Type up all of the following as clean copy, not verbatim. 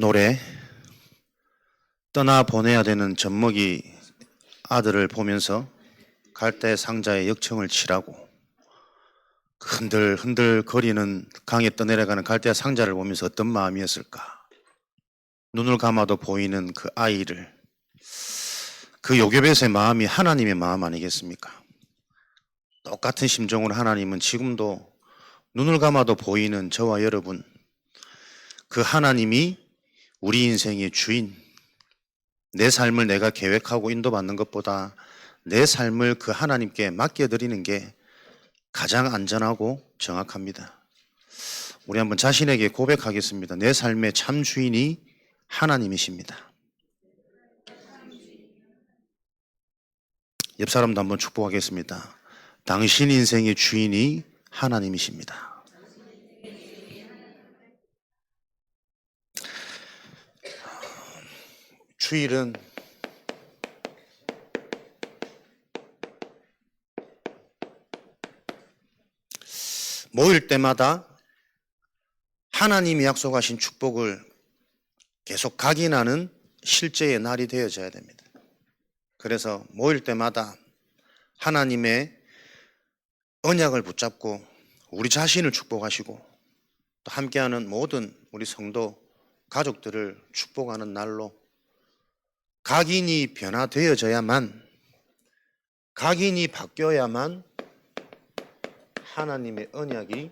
노래 떠나보내야 되는 젖먹이 아들을 보면서 갈대 상자에 역청을 치라고 흔들흔들 거리는 강에 떠내려가는 갈대 상자를 보면서 어떤 마음이었을까? 눈을 감아도 보이는 그 아이를, 그 요괴벳의 마음이 하나님의 마음 아니겠습니까? 똑같은 심정으로 하나님은 지금도 눈을 감아도 보이는 저와 여러분, 그 하나님이 우리 인생의 주인, 내 삶을 내가 계획하고 인도받는 것보다 내 삶을 그 하나님께 맡겨드리는 게 가장 안전하고 정확합니다. 우리 한번 자신에게 고백하겠습니다. 내 삶의 참 주인이 하나님이십니다. 옆 사람도 한번 축복하겠습니다. 당신 인생의 주인이 하나님이십니다. 주일은 모일 때마다 하나님이 약속하신 축복을 계속 각인하는 실제의 날이 되어져야 됩니다. 그래서 모일 때마다 하나님의 언약을 붙잡고 우리 자신을 축복하시고 또 함께하는 모든 우리 성도 가족들을 축복하는 날로 각인이 변화되어져야만, 각인이 바뀌어야만 하나님의 언약이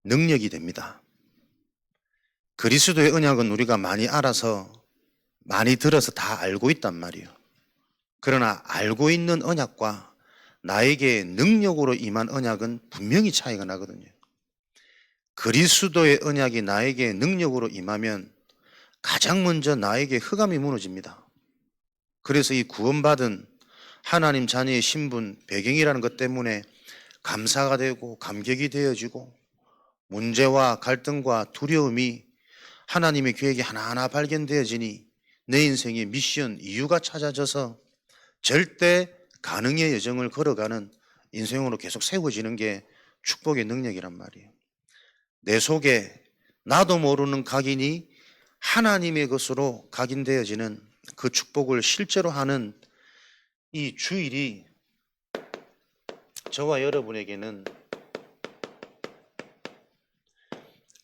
능력이 됩니다. 그리스도의 언약은 우리가 많이 알아서 많이 들어서 다 알고 있단 말이에요. 그러나 알고 있는 언약과 나에게 능력으로 임한 언약은 분명히 차이가 나거든요. 그리스도의 언약이 나에게 능력으로 임하면 가장 먼저 나에게 흑암이 무너집니다. 그래서 이 구원받은 하나님 자녀의 신분, 배경이라는 것 때문에 감사가 되고 감격이 되어지고 문제와 갈등과 두려움이 하나님의 계획이 하나하나 발견되어지니 내 인생의 미션, 이유가 찾아져서 절대 가능의 여정을 걸어가는 인생으로 계속 세워지는 게 축복의 능력이란 말이에요. 내 속에 나도 모르는 각인이 하나님의 것으로 각인되어지는 그 축복을 실제로 하는 이 주일이 저와 여러분에게는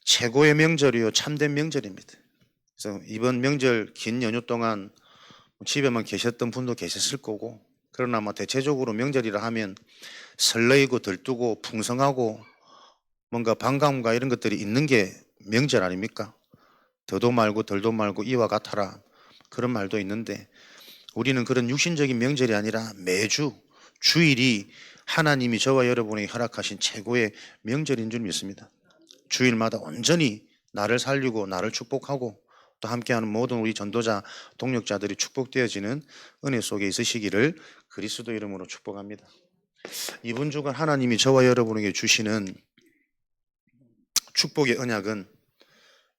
최고의 명절이요, 참된 명절입니다. 그래서 이번 명절 긴 연휴 동안 집에만 계셨던 분도 계셨을 거고, 그러나 대체적으로 명절이라 하면 설레이고 들뜨고 풍성하고 뭔가 반감과 이런 것들이 있는 게 명절 아닙니까? 더도 말고 덜도 말고 이와 같아라, 그런 말도 있는데 우리는 그런 육신적인 명절이 아니라 매주 주일이 하나님이 저와 여러분에게 허락하신 최고의 명절인 줄 믿습니다. 주일마다 온전히 나를 살리고 나를 축복하고 또 함께하는 모든 우리 전도자, 동력자들이 축복되어지는 은혜 속에 있으시기를 그리스도 이름으로 축복합니다. 이번 주간 하나님이 저와 여러분에게 주시는 축복의 언약은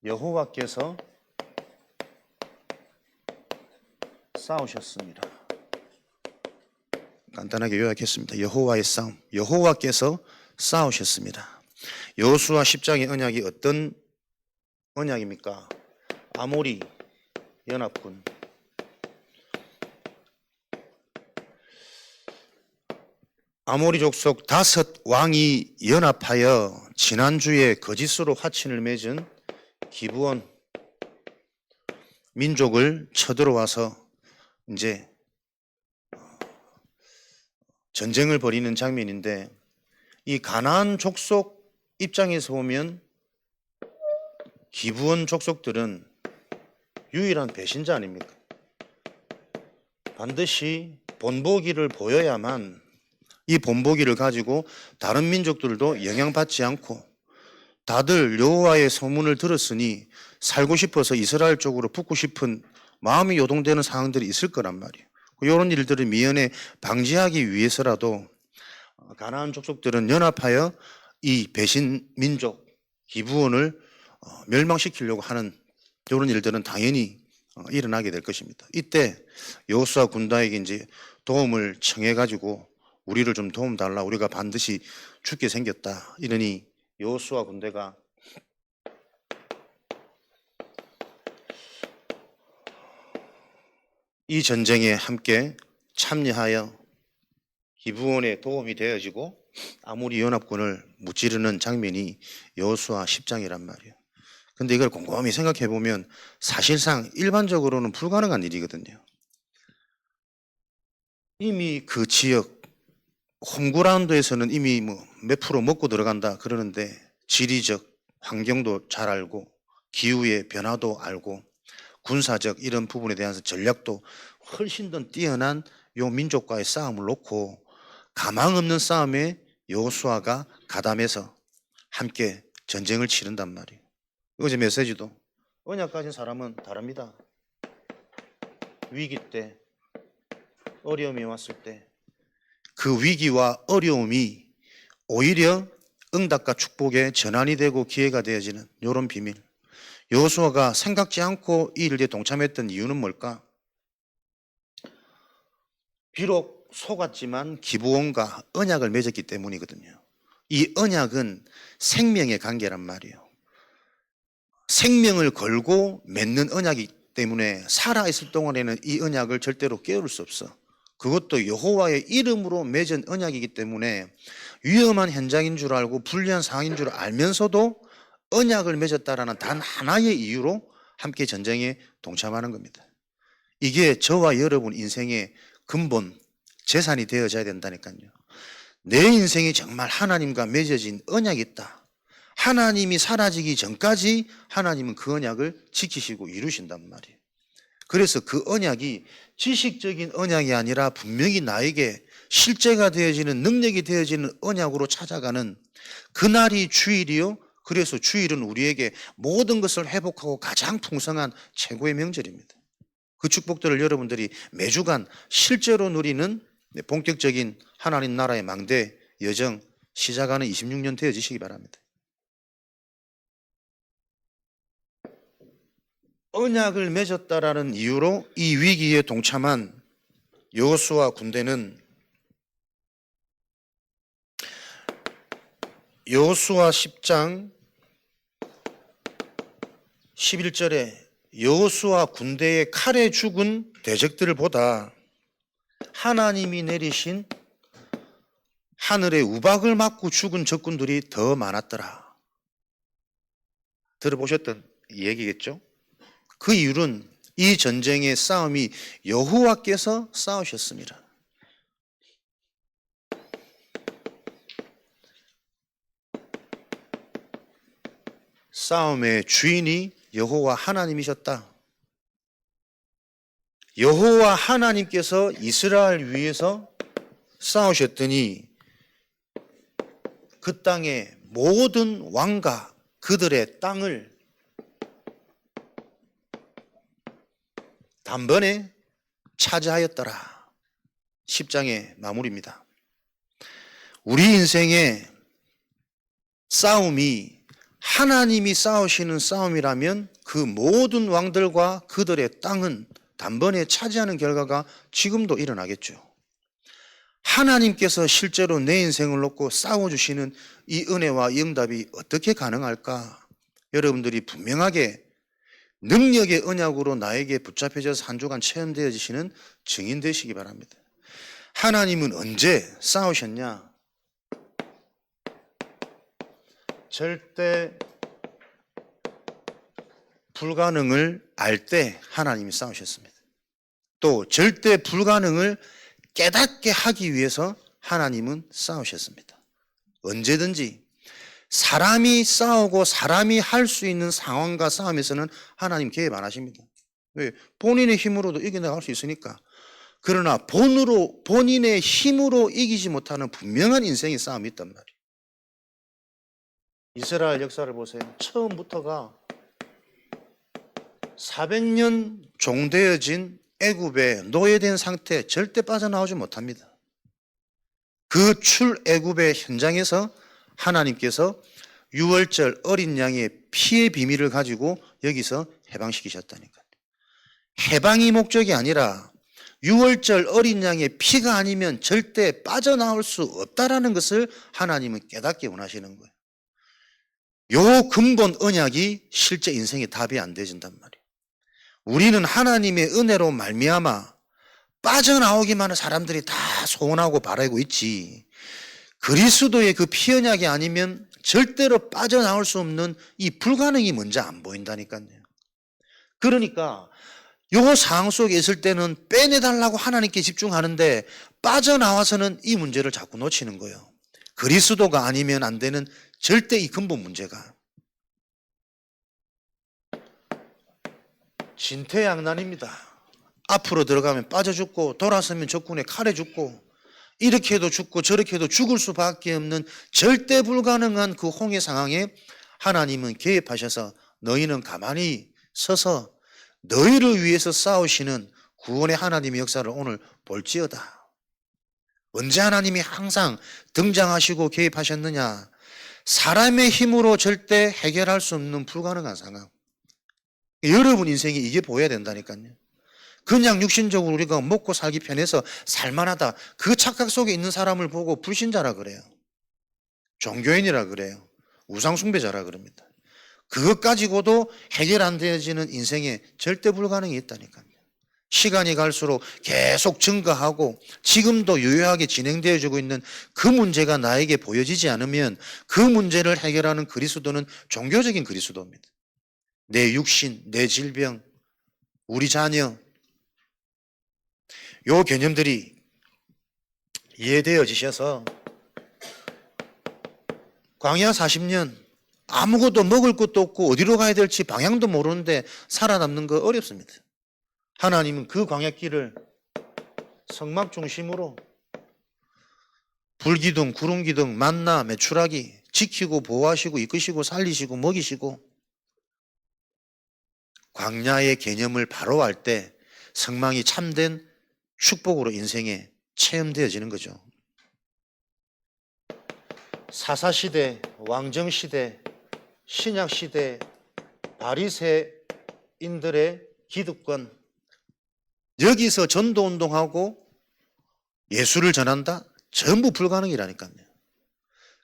여호와께서 싸우셨습니다. 간단하게 요약했습니다. 여호와의 싸움, 여호와께서 싸우셨습니다. 여호수아 10장의 언약이 어떤 언약입니까? 아모리 연합군, 아모리 족속 5왕이 연합하여 지난주에 거짓으로 화친을 맺은 기브온 민족을 쳐들어와서 이제 전쟁을 벌이는 장면인데, 이 가나안 족속 입장에서 보면 기브온 족속들은 유일한 배신자 아닙니까? 반드시 본보기를 보여야만 이 본보기를 가지고 다른 민족들도 영향받지 않고, 다들 여호와의 소문을 들었으니 살고 싶어서 이스라엘 쪽으로 붙고 싶은 마음이 요동되는 상황들이 있을 거란 말이에요. 이런 일들을 미연에 방지하기 위해서라도 가나안 족속들은 연합하여 이 배신 민족 기브온을 멸망시키려고 하는 이런 일들은 당연히 일어나게 될 것입니다. 이때 여호수아 군다에게 이제 도움을 청해 가지고 우리를 좀 도움 달라, 우리가 반드시 죽게 생겼다 이러니 여호수아 군대가 이 전쟁에 함께 참여하여 기부원에 도움이 되어지고 아무리 연합군을 무찌르는 장면이 여호수아 10장이란 말이에요. 근데 이걸 곰곰이 생각해 보면 사실상 일반적으로는 불가능한 일이거든요. 이미 그 지역 홈그라운드에서는 이미 뭐 몇 프로 먹고 들어간다 그러는데 지리적 환경도 잘 알고 기후의 변화도 알고 군사적 이런 부분에 대해서 전략도 훨씬 더 뛰어난 요 민족과의 싸움을 놓고 가망 없는 싸움에 여호수아가 가담해서 함께 전쟁을 치른단 말이에요. 어제 메시지도 언약 가진 사람은 다릅니다. 위기 때 어려움이 왔을 때 그 위기와 어려움이 오히려 응답과 축복의 전환이 되고 기회가 되어지는 이런 비밀. 여호수아가 생각지 않고 이 일에 동참했던 이유는 뭘까? 비록 속았지만 기브온과 언약을 맺었기 때문이거든요. 이 언약은 생명의 관계란 말이에요. 생명을 걸고 맺는 언약이기 때문에 살아있을 동안에는 이 언약을 절대로 깨울 수 없어. 그것도 여호와의 이름으로 맺은 언약이기 때문에 위험한 현장인 줄 알고 불리한 상황인 줄 알면서도 언약을 맺었다라는 단 하나의 이유로 함께 전쟁에 동참하는 겁니다. 이게 저와 여러분 인생의 근본 재산이 되어져야 된다니까요. 내 인생이 정말 하나님과 맺어진 언약이 있다. 하나님이 사라지기 전까지 하나님은 그 언약을 지키시고 이루신단 말이에요. 그래서 그 언약이 지식적인 언약이 아니라 분명히 나에게 실제가 되어지는 능력이 되어지는 언약으로 찾아가는 그날이 주일이요. 그래서 주일은 우리에게 모든 것을 회복하고 가장 풍성한 최고의 명절입니다. 그 축복들을 여러분들이 매주간 실제로 누리는 본격적인 하나님 나라의 망대 여정 시작하는 26년 되어지시기 바랍니다. 언약을 맺었다라는 이유로 이 위기에 동참한 여호수아 군대는 여호수아 10장 11절에 여호수아 군대의 칼에 죽은 대적들을 보다 하나님이 내리신 하늘의 우박을 맞고 죽은 적군들이 더 많았더라. 들어보셨던 얘기겠죠? 그 이유는 이 전쟁의 싸움이 여호와께서 싸우셨습니다. 싸움의 주인이 여호와 하나님이셨다. 여호와 하나님께서 이스라엘 위해서 싸우셨더니 그 땅의 모든 왕과 그들의 땅을 단번에 차지하였더라. 10장의 마무리입니다. 우리 인생의 싸움이 하나님이 싸우시는 싸움이라면 그 모든 왕들과 그들의 땅은 단번에 차지하는 결과가 지금도 일어나겠죠. 하나님께서 실제로 내 인생을 놓고 싸워주시는 이 은혜와 이 응답이 어떻게 가능할까? 여러분들이 분명하게 능력의 언약으로 나에게 붙잡혀져서 한 주간 체험되어지시는 증인 되시기 바랍니다. 하나님은 언제 싸우셨냐? 절대 불가능을 알 때 하나님이 싸우셨습니다. 또 절대 불가능을 깨닫게 하기 위해서 하나님은 싸우셨습니다. 언제든지 사람이 싸우고 사람이 할 수 있는 상황과 싸움에서는 하나님 개입 안 하십니다. 왜? 본인의 힘으로도 이겨나갈 수 있으니까. 그러나 본인의 힘으로 이기지 못하는 분명한 인생의 싸움이 있단 말이에요. 이스라엘 역사를 보세요. 처음부터가 400년 종되어진 애굽에 노예된 상태 절대 빠져나오지 못합니다. 그 출애굽의 현장에서 하나님께서 유월절 어린 양의 피의 비밀을 가지고 여기서 해방시키셨다니까요. 해방이 목적이 아니라 유월절 어린 양의 피가 아니면 절대 빠져나올 수 없다라는 것을 하나님은 깨닫게 원하시는 거예요. 요 근본 언약이 실제 인생의 답이 안 되진단 말이에요. 우리는 하나님의 은혜로 말미암아 빠져나오기만 하는 사람들이 다 소원하고 바라고 있지. 그리스도의 그 피 언약이 아니면 절대로 빠져나올 수 없는 이 불가능이 먼저 안 보인다니까요. 그러니까 요 상황 속에 있을 때는 빼내달라고 하나님께 집중하는데 빠져나와서는 이 문제를 자꾸 놓치는 거예요. 그리스도가 아니면 안 되는 절대 이 근본 문제가. 진퇴양난입니다. 앞으로 들어가면 빠져 죽고 돌아서면 적군에 칼에 죽고 이렇게 해도 죽고 저렇게 해도 죽을 수밖에 없는 절대 불가능한 그 홍해 상황에 하나님은 개입하셔서 너희는 가만히 서서 너희를 위해서 싸우시는 구원의 하나님의 역사를 오늘 볼지어다. 언제 하나님이 항상 등장하시고 개입하셨느냐? 사람의 힘으로 절대 해결할 수 없는 불가능한 상황. 여러분 인생에 이게 보여야 된다니까요. 그냥 육신적으로 우리가 먹고 살기 편해서 살만하다. 그 착각 속에 있는 사람을 보고 불신자라 그래요. 종교인이라 그래요. 우상숭배자라 그럽니다. 그것 가지고도 해결 안 되어지는 인생에 절대 불가능이 있다니까요. 시간이 갈수록 계속 증가하고 지금도 유효하게 진행되어지고 있는 그 문제가 나에게 보여지지 않으면 그 문제를 해결하는 그리스도는 종교적인 그리스도입니다. 내 육신, 내 질병, 우리 자녀, 요 개념들이 이해되어지셔서 광야 40년 아무것도 먹을 것도 없고 어디로 가야 될지 방향도 모르는데 살아남는 거 어렵습니다. 하나님은 그 광야길을 성막 중심으로 불기둥, 구름기둥, 만나, 메추라기 지키고 보호하시고 이끄시고 살리시고 먹이시고 광야의 개념을 바로 알 때 성망이 참된 축복으로 인생에 체험되어지는 거죠. 사사시대, 왕정시대, 신약시대, 바리새인들의 기득권, 여기서 전도운동하고 예수를 전한다? 전부 불가능이라니까요.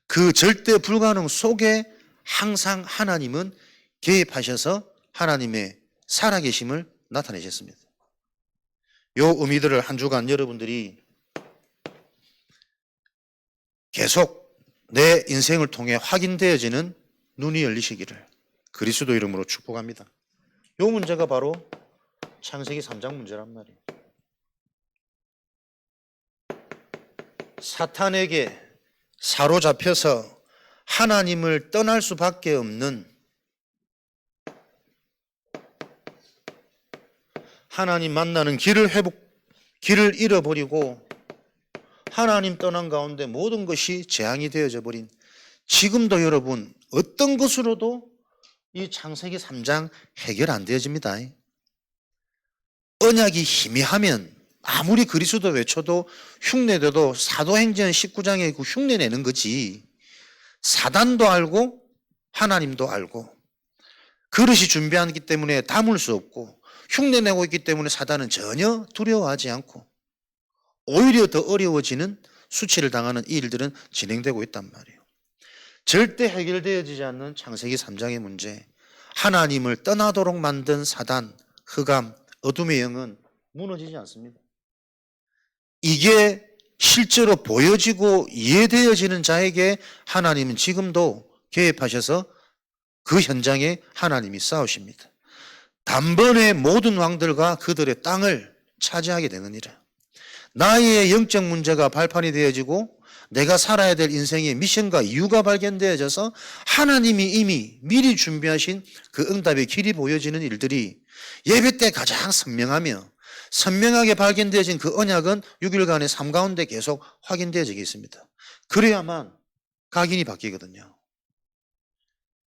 그 절대 불가능 속에 항상 하나님은 개입하셔서 하나님의 살아계심을 나타내셨습니다. 요 의미들을 한 주간 여러분들이 계속 내 인생을 통해 확인되어지는 눈이 열리시기를 그리스도 이름으로 축복합니다. 요 문제가 바로 창세기 3장 문제란 말이에요. 사탄에게 사로잡혀서 하나님을 떠날 수밖에 없는, 하나님 만나는 길을 잃어버리고 하나님 떠난 가운데 모든 것이 재앙이 되어져 버린, 지금도 여러분 어떤 것으로도 이 창세기 3장 해결 안 되어집니다. 언약이 희미하면 아무리 그리스도 외쳐도 흉내내도 사도행전 19장에 그 흉내내는 거지. 사단도 알고 하나님도 알고 그릇이 준비하기 때문에 담을 수 없고 흉내내고 있기 때문에 사단은 전혀 두려워하지 않고 오히려 더 어려워지는 수치를 당하는 이 일들은 진행되고 있단 말이에요. 절대 해결되어지지 않는 창세기 3장의 문제, 하나님을 떠나도록 만든 사단, 흑암, 어둠의 영은 무너지지 않습니다. 이게 실제로 보여지고 이해되어지는 자에게 하나님은 지금도 개입하셔서 그 현장에 하나님이 싸우십니다. 단번에 모든 왕들과 그들의 땅을 차지하게 되느니라. 나의 영적 문제가 발판이 되어지고 내가 살아야 될 인생의 미션과 이유가 발견되어져서 하나님이 이미 미리 준비하신 그 응답의 길이 보여지는 일들이 예배 때 가장 선명하게 발견되어진 그 언약은 6일간의 삶 가운데 계속 확인되어지게 있습니다. 그래야만 각인이 바뀌거든요.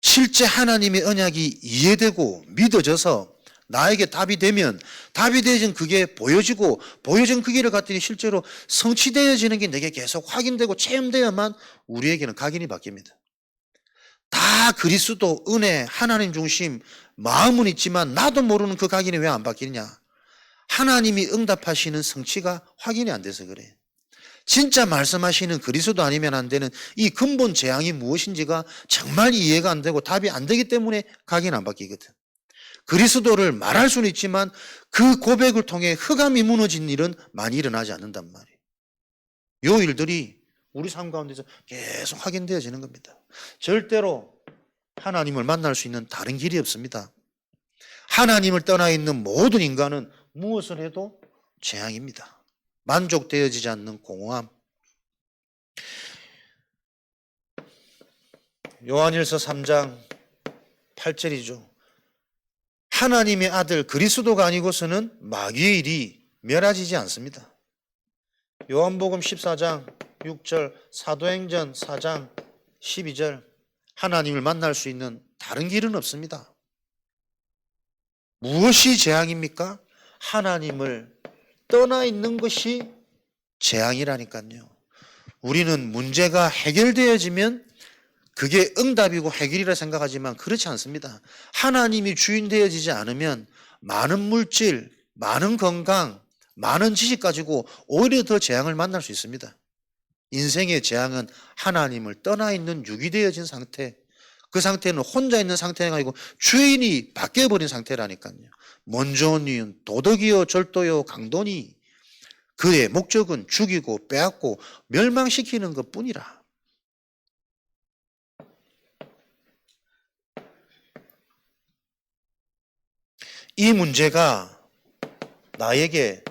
실제 하나님의 언약이 이해되고 믿어져서 나에게 답이 되면 답이 되어진 그게 보여지고 보여진 그 길을 갔더니 실제로 성취되어지는 게 내게 계속 확인되고 체험되어야만 우리에게는 각인이 바뀝니다. 다 그리스도, 은혜, 하나님 중심, 마음은 있지만 나도 모르는 그 각인이 왜 안 바뀌느냐? 하나님이 응답하시는 성취가 확인이 안 돼서 그래. 진짜 말씀하시는 그리스도 아니면 안 되는 이 근본 재앙이 무엇인지가 정말 이해가 안 되고 답이 안 되기 때문에 각인 안 바뀌거든. 그리스도를 말할 수는 있지만 그 고백을 통해 흑암이 무너진 일은 많이 일어나지 않는단 말이에요. 요 일들이 우리 삶 가운데서 계속 확인되어지는 겁니다. 절대로 하나님을 만날 수 있는 다른 길이 없습니다. 하나님을 떠나 있는 모든 인간은 무엇을 해도 재앙입니다. 만족되어지지 않는 공허함. 요한일서 3장 8절이죠. 하나님의 아들 그리스도가 아니고서는 마귀의 일이 멸하지지 않습니다. 요한복음 14장 6절, 사도행전 4장 12절, 하나님을 만날 수 있는 다른 길은 없습니다. 무엇이 재앙입니까? 하나님을 떠나 있는 것이 재앙이라니까요. 우리는 문제가 해결되어지면 그게 응답이고 해결이라 생각하지만 그렇지 않습니다. 하나님이 주인 되어지지 않으면 많은 물질, 많은 건강, 많은 지식 가지고 오히려 더 재앙을 만날 수 있습니다. 인생의 재앙은 하나님을 떠나 있는 육이 되어진 상태, 그 상태는 혼자 있는 상태가 아니고 주인이 바뀌어버린 상태라니까요. 먼저온 이유는 도덕이요 절도요 강도니 그의 목적은 죽이고 빼앗고 멸망시키는 것뿐이라. 이 문제가 나에게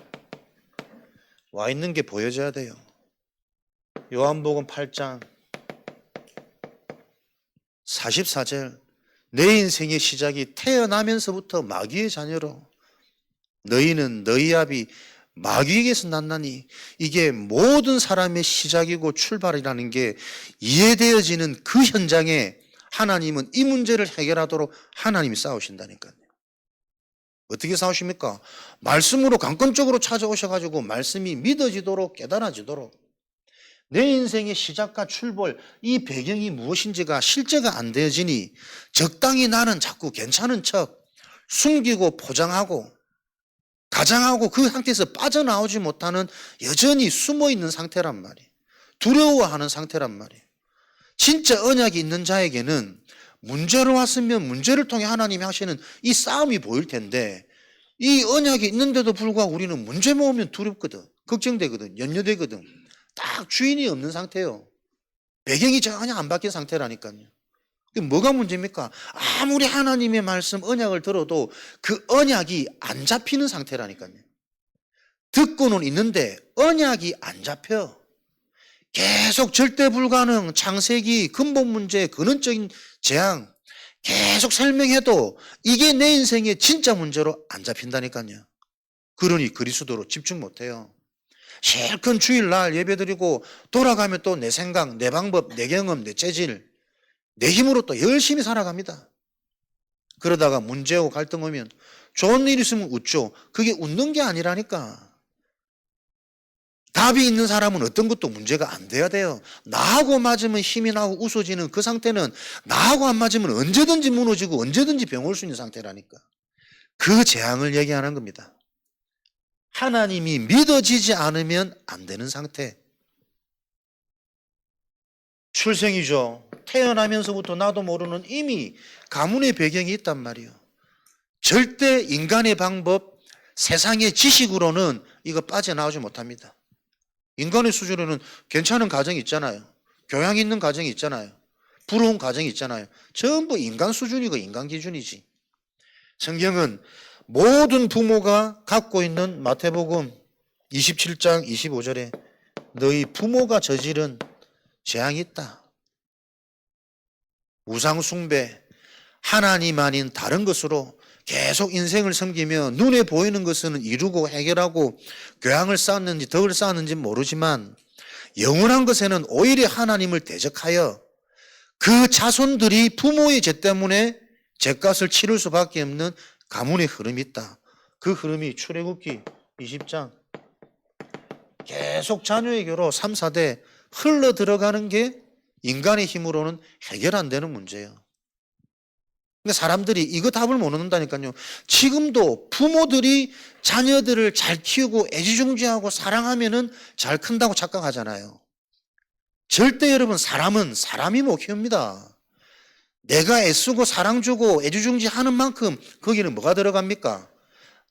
와 있는 게 보여져야 돼요. 요한복음 8장 44절, 내 인생의 시작이 태어나면서부터 마귀의 자녀로 너희는 너희 아비 마귀에게서 났나니, 이게 모든 사람의 시작이고 출발이라는 게 이해되어지는 그 현장에 하나님은 이 문제를 해결하도록 하나님이 싸우신다니까요. 어떻게 싸우십니까? 말씀으로 강권적으로 찾아오셔가지고 말씀이 믿어지도록 깨달아지도록 내 인생의 시작과 출발, 이 배경이 무엇인지가 실제가 안 되어지니 적당히 나는 자꾸 괜찮은 척 숨기고 포장하고 가장하고 그 상태에서 빠져나오지 못하는 여전히 숨어있는 상태란 말이에요. 두려워하는 상태란 말이에요. 진짜 언약이 있는 자에게는 문제로 왔으면 문제를 통해 하나님이 하시는 이 싸움이 보일 텐데, 이 언약이 있는데도 불구하고 우리는 문제 모으면 두렵거든, 걱정되거든, 염려되거든. 딱 주인이 없는 상태예요. 배경이 전혀 안 바뀐 상태라니까요. 뭐가 문제입니까? 아무리 하나님의 말씀 언약을 들어도 그 언약이 안 잡히는 상태라니까요. 듣고는 있는데 언약이 안 잡혀. 계속 절대 불가능, 창세기, 근본 문제, 근원적인 재앙 계속 설명해도 이게 내 인생의 진짜 문제로 안 잡힌다니까요. 그러니 그리스도로 집중 못해요. 실컷 주일날 예배드리고 돌아가면 또 내 생각, 내 방법, 내 경험, 내 체질, 내 힘으로 또 열심히 살아갑니다. 그러다가 문제고 갈등 오면 좋은 일 있으면 웃죠. 그게 웃는 게 아니라니까. 답이 있는 사람은 어떤 것도 문제가 안 돼야 돼요. 나하고 맞으면 힘이 나고 웃어지는 그 상태는 나하고 안 맞으면 언제든지 무너지고 언제든지 병 올 수 있는 상태라니까. 그 재앙을 얘기하는 겁니다. 하나님이 믿어지지 않으면 안 되는 상태. 출생이죠. 태어나면서부터 나도 모르는 이미 가문의 배경이 있단 말이에요. 절대 인간의 방법, 세상의 지식으로는 이거 빠져나오지 못합니다. 인간의 수준으로는 괜찮은 가정이 있잖아요. 교양 있는 가정이 있잖아요. 부러운 가정이 있잖아요. 전부 인간 수준이고 인간 기준이지. 성경은 모든 부모가 갖고 있는 마태복음 27장 25절에 너희 부모가 저지른 재앙이 있다. 우상 숭배, 하나님 아닌 다른 것으로 계속 인생을 섬기며 눈에 보이는 것은 이루고 해결하고 교양을 쌓았는지 덕을 쌓았는지 모르지만 영원한 것에는 오히려 하나님을 대적하여 그 자손들이 부모의 죄 때문에 죄값을 치를 수밖에 없는 가문의 흐름이 있다. 그 흐름이 출애굽기 20장 계속 자녀에게로 3, 4대 흘러 들어가는 게 인간의 힘으로는 해결 안 되는 문제예요. 근데 사람들이 이거 답을 못 얻는다니까요. 지금도 부모들이 자녀들을 잘 키우고 애지중지하고 사랑하면은 잘 큰다고 착각하잖아요. 절대 여러분, 사람은 사람이 못 키웁니다. 내가 애쓰고 사랑 주고 애지중지 하는 만큼 거기는 뭐가 들어갑니까?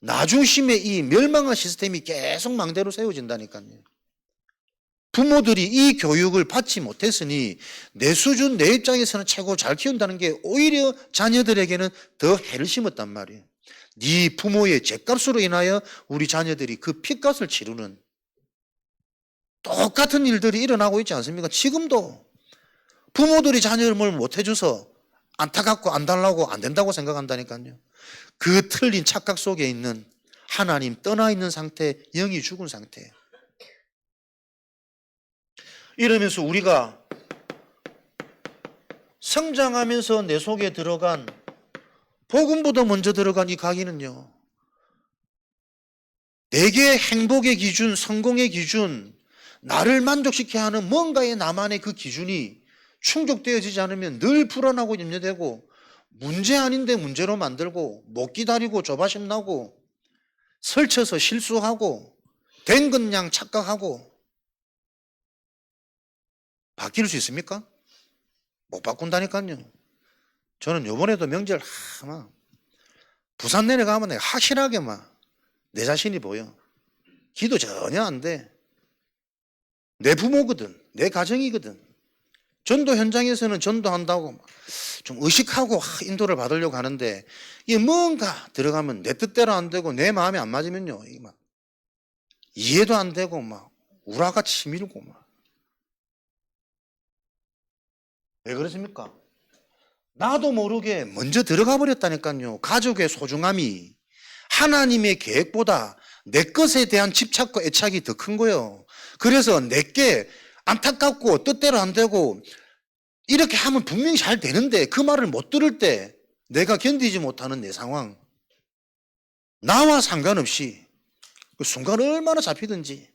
나 중심의 이 멸망한 시스템이 계속 망대로 세워진다니까요. 부모들이 이 교육을 받지 못했으니 내 수준, 내 입장에서는 최고 잘 키운다는 게 오히려 자녀들에게는 더 해를 심었단 말이에요. 네 부모의 죗값으로 인하여 우리 자녀들이 그 핏값을 치르는 똑같은 일들이 일어나고 있지 않습니까? 지금도 부모들이 자녀를 뭘 못해줘서 안타깝고 안 달라고 안 된다고 생각한다니까요. 그 틀린 착각 속에 있는 하나님 떠나 있는 상태, 영이 죽은 상태예요. 이러면서 우리가 성장하면서 내 속에 들어간 복음보다 먼저 들어간 이 각인은요, 내게 행복의 기준, 성공의 기준, 나를 만족시켜야 하는 뭔가의 나만의 그 기준이 충족되어지지 않으면 늘 불안하고 염려되고 문제 아닌데 문제로 만들고 못 기다리고 조바심 나고 설쳐서 실수하고 된 것 양 착각하고 바뀔 수 있습니까? 못 바꾼다니까요. 저는 요번에도 명절 막 부산 내려가면 내가 확실하게 막 내 자신이 보여. 기도 전혀 안 돼. 내 부모거든. 내 가정이거든. 전도 현장에서는 전도한다고 좀 의식하고 인도를 받으려고 하는데 이게 뭔가 들어가면 내 뜻대로 안 되고 내 마음에 안 맞으면요, 이게 막 이해도 안 되고 막 우라가 치밀고 막. 왜 그렇습니까? 나도 모르게 먼저 들어가 버렸다니까요. 가족의 소중함이 하나님의 계획보다 내 것에 대한 집착과 애착이 더 큰 거예요. 그래서 내게 안타깝고 뜻대로 안 되고 이렇게 하면 분명히 잘 되는데 그 말을 못 들을 때 내가 견디지 못하는 내 상황, 나와 상관없이 그 순간 얼마나 잡히든지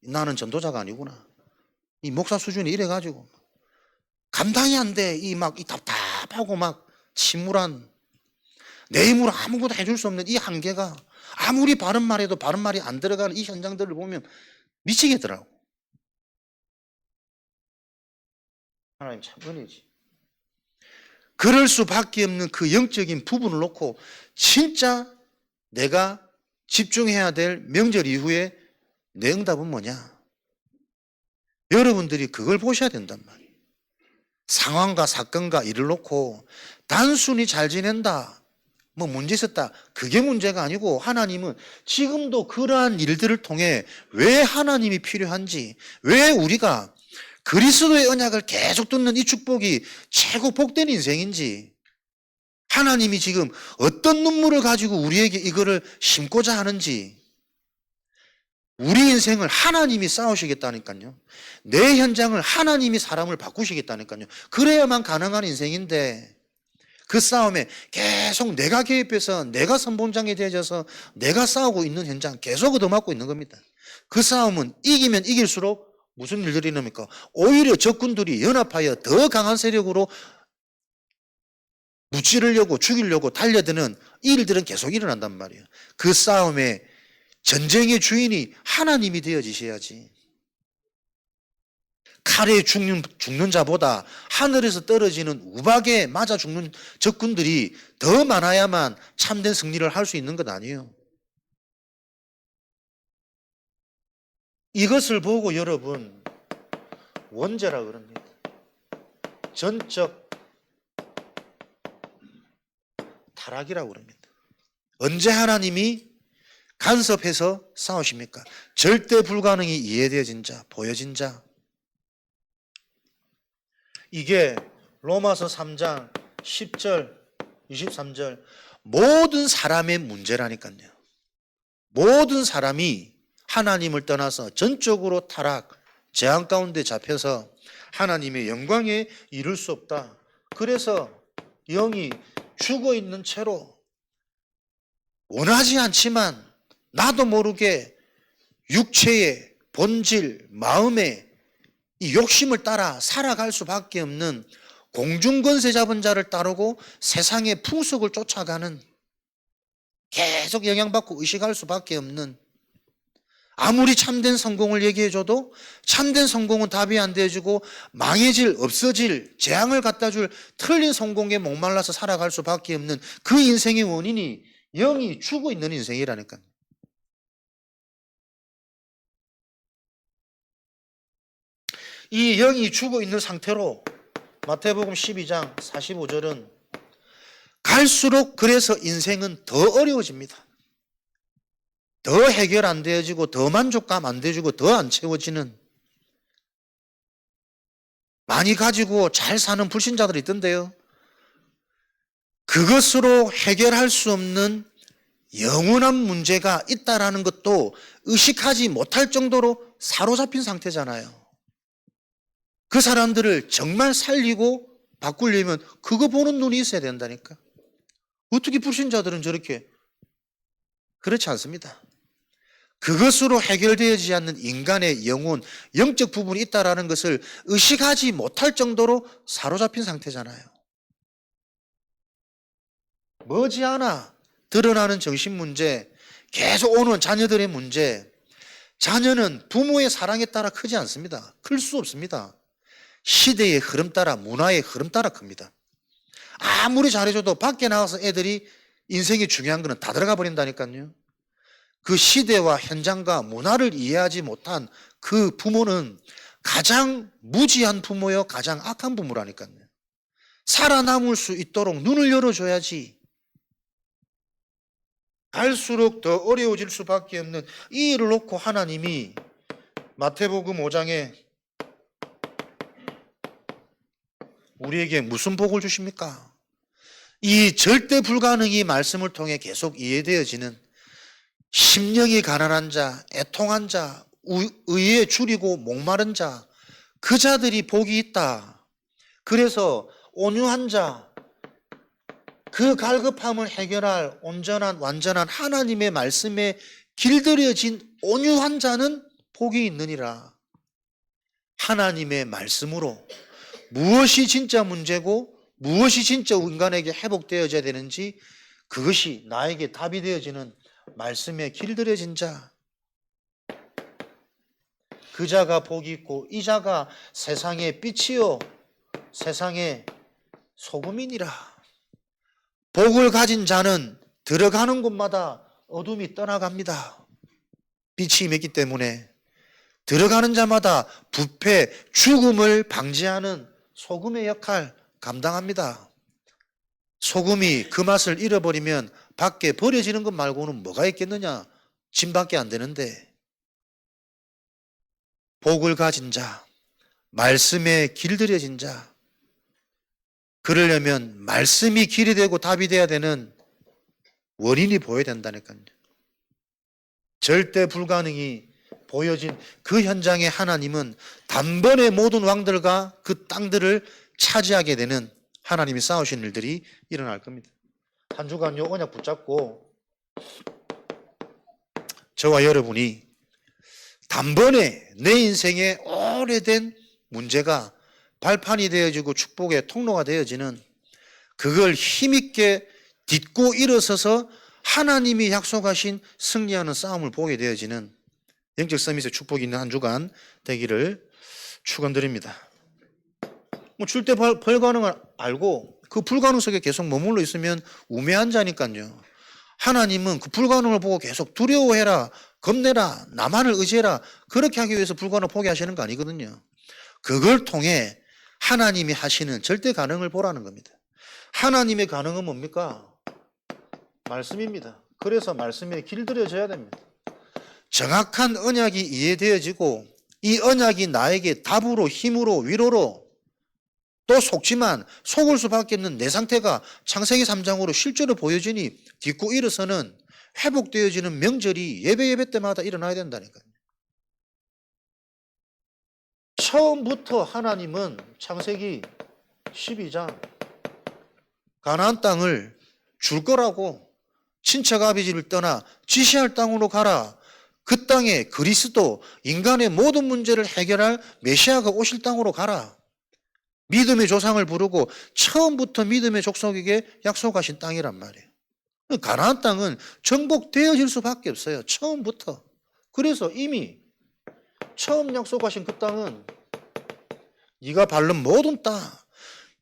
나는 전도자가 아니구나, 이 목사 수준이 이래가지고 감당이 안 돼. 이 답답하고 막 침울한 내 힘으로 아무것도 해줄 수 없는 이 한계가 아무리 바른 말해도 바른 말이 안 들어가는 이 현장들을 보면 미치겠더라고. 하나님 참 은혜지. 그럴 수밖에 없는 그 영적인 부분을 놓고 진짜 내가 집중해야 될 명절 이후에 내 응답은 뭐냐? 여러분들이 그걸 보셔야 된단 말이에요. 상황과 사건과 일을 놓고 단순히 잘 지낸다, 뭐 문제 있었다, 그게 문제가 아니고 하나님은 지금도 그러한 일들을 통해 왜 하나님이 필요한지, 왜 우리가 그리스도의 언약을 계속 듣는 이 축복이 최고 복된 인생인지, 하나님이 지금 어떤 눈물을 가지고 우리에게 이거를 심고자 하는지, 우리 인생을 하나님이 싸우시겠다니까요. 내 현장을 하나님이 사람을 바꾸시겠다니까요. 그래야만 가능한 인생인데 그 싸움에 계속 내가 개입해서 내가 선봉장이 되어져서 내가 싸우고 있는 현장 계속 얻어맞고 있는 겁니다. 그 싸움은 이기면 이길수록 무슨 일들이 일어납니까? 오히려 적군들이 연합하여 더 강한 세력으로 무찌르려고 죽이려고 달려드는 이 일들은 계속 일어난단 말이에요. 그 싸움에 전쟁의 주인이 하나님이 되어지셔야지. 칼에 죽는 자보다 하늘에서 떨어지는 우박에 맞아 죽는 적군들이 더 많아야만 참된 승리를 할 수 있는 것 아니에요. 이것을 보고 여러분 원죄라 그럽니다. 전적 타락이라고 그럽니다. 언제 하나님이 간섭해서 싸우십니까? 절대 불가능이 이해되어진 자, 보여진 자. 이게 로마서 3장 10절, 23절 모든 사람의 문제라니까요. 모든 사람이 하나님을 떠나서 전적으로 타락, 재앙 가운데 잡혀서 하나님의 영광에 이룰 수 없다. 그래서 영이 죽어있는 채로 원하지 않지만 나도 모르게 육체의 본질, 마음의 이 욕심을 따라 살아갈 수밖에 없는 공중권세 잡은 자를 따르고 세상의 풍속을 쫓아가는, 계속 영향받고 의식할 수밖에 없는 아무리 참된 성공을 얘기해줘도 참된 성공은 답이 안 되어주고 망해질, 없어질, 재앙을 갖다 줄 틀린 성공에 목말라서 살아갈 수밖에 없는 그 인생의 원인이 영이 죽어 있는 인생이라니까요. 이 영이 죽어 있는 상태로 마태복음 12장 45절은 갈수록 그래서 인생은 더 어려워집니다. 더 해결 안 되어지고 더 만족감 안 되어지고 더 안 채워지는, 많이 가지고 잘 사는 불신자들이 있던데요. 그것으로 해결할 수 없는 영원한 문제가 있다라는 것도 의식하지 못할 정도로 사로잡힌 상태잖아요. 그 사람들을 정말 살리고 바꾸려면 그거 보는 눈이 있어야 된다니까. 어떻게 불신자들은 저렇게? 그렇지 않습니다. 그것으로 해결되어지지 않는 인간의 영혼, 영적 부분이 있다는 것을 의식하지 못할 정도로 사로잡힌 상태잖아요. 머지않아 드러나는 정신 문제, 계속 오는 자녀들의 문제. 자녀는 부모의 사랑에 따라 크지 않습니다. 클 수 없습니다. 시대의 흐름 따라, 문화의 흐름 따라 큽니다. 아무리 잘해줘도 밖에 나가서 애들이 인생이 중요한 거는 다 들어가 버린다니까요. 그 시대와 현장과 문화를 이해하지 못한 그 부모는 가장 무지한 부모요, 가장 악한 부모라니까요. 살아남을 수 있도록 눈을 열어줘야지. 갈수록 더 어려워질 수밖에 없는 이 일을 놓고 하나님이 마태복음 5장에 우리에게 무슨 복을 주십니까? 이 절대 불가능이 말씀을 통해 계속 이해되어지는 심령이 가난한 자, 애통한 자, 의에 줄이고 목마른 자, 그 자들이 복이 있다. 그래서 온유한 자, 그 갈급함을 해결할 온전한 완전한 하나님의 말씀에 길들여진 온유한 자는 복이 있느니라. 하나님의 말씀으로 무엇이 진짜 문제고 무엇이 진짜 인간에게 회복되어져야 되는지 그것이 나에게 답이 되어지는 말씀에 길들여진 자, 그 자가 복이 있고 이 자가 세상의 빛이요 세상의 소금이니라. 복을 가진 자는 들어가는 곳마다 어둠이 떠나갑니다. 빛이 임했기 때문에 들어가는 자마다 부패, 죽음을 방지하는 소금의 역할 감당합니다. 소금이 그 맛을 잃어버리면 밖에 버려지는 것 말고는 뭐가 있겠느냐? 짐밖에 안 되는데. 복을 가진 자, 말씀에 길들여진 자, 그러려면 말씀이 길이 되고 답이 돼야 되는 원인이 보여야 된다니까요. 절대 불가능이 보여진 그 현장에 하나님은 단번에 모든 왕들과 그 땅들을 차지하게 되는 하나님이 싸우신 일들이 일어날 겁니다. 한 주간 요 언약 붙잡고 저와 여러분이 단번에 내 인생의 오래된 문제가 발판이 되어지고 축복의 통로가 되어지는, 그걸 힘있게 딛고 일어서서 하나님이 약속하신 승리하는 싸움을 보게 되어지는 영적 서밋의 축복이 있는 한 주간 되기를 축원드립니다. 절대 불가능을 알고 그 불가능 속에 계속 머물러 있으면 우매한 자니까요. 하나님은 그 불가능을 보고 계속 두려워해라, 겁내라, 나만을 의지해라, 그렇게 하기 위해서 불가능을 포기하시는 거 아니거든요. 그걸 통해 하나님이 하시는 절대 가능을 보라는 겁니다. 하나님의 가능은 뭡니까? 말씀입니다. 그래서 말씀에 길들여져야 됩니다. 정확한 언약이 이해되어지고 이 언약이 나에게 답으로, 힘으로, 위로로, 또 속지만 속을 수밖에 없는 내 상태가 창세기 3장으로 실제로 보여지니 딛고 일어서는 회복되어지는 명절이 예배 때마다 일어나야 된다니까요. 처음부터 하나님은 창세기 12장 가나안 땅을 줄 거라고, 친척 아비 집을 떠나 지시할 땅으로 가라, 그 땅에 그리스도, 인간의 모든 문제를 해결할 메시아가 오실 땅으로 가라, 믿음의 조상을 부르고 처음부터 믿음의 족속에게 약속하신 땅이란 말이에요. 가나안 땅은 정복되어질 수밖에 없어요. 처음부터. 그래서 이미 처음 약속하신 그 땅은 네가 밟는 모든 땅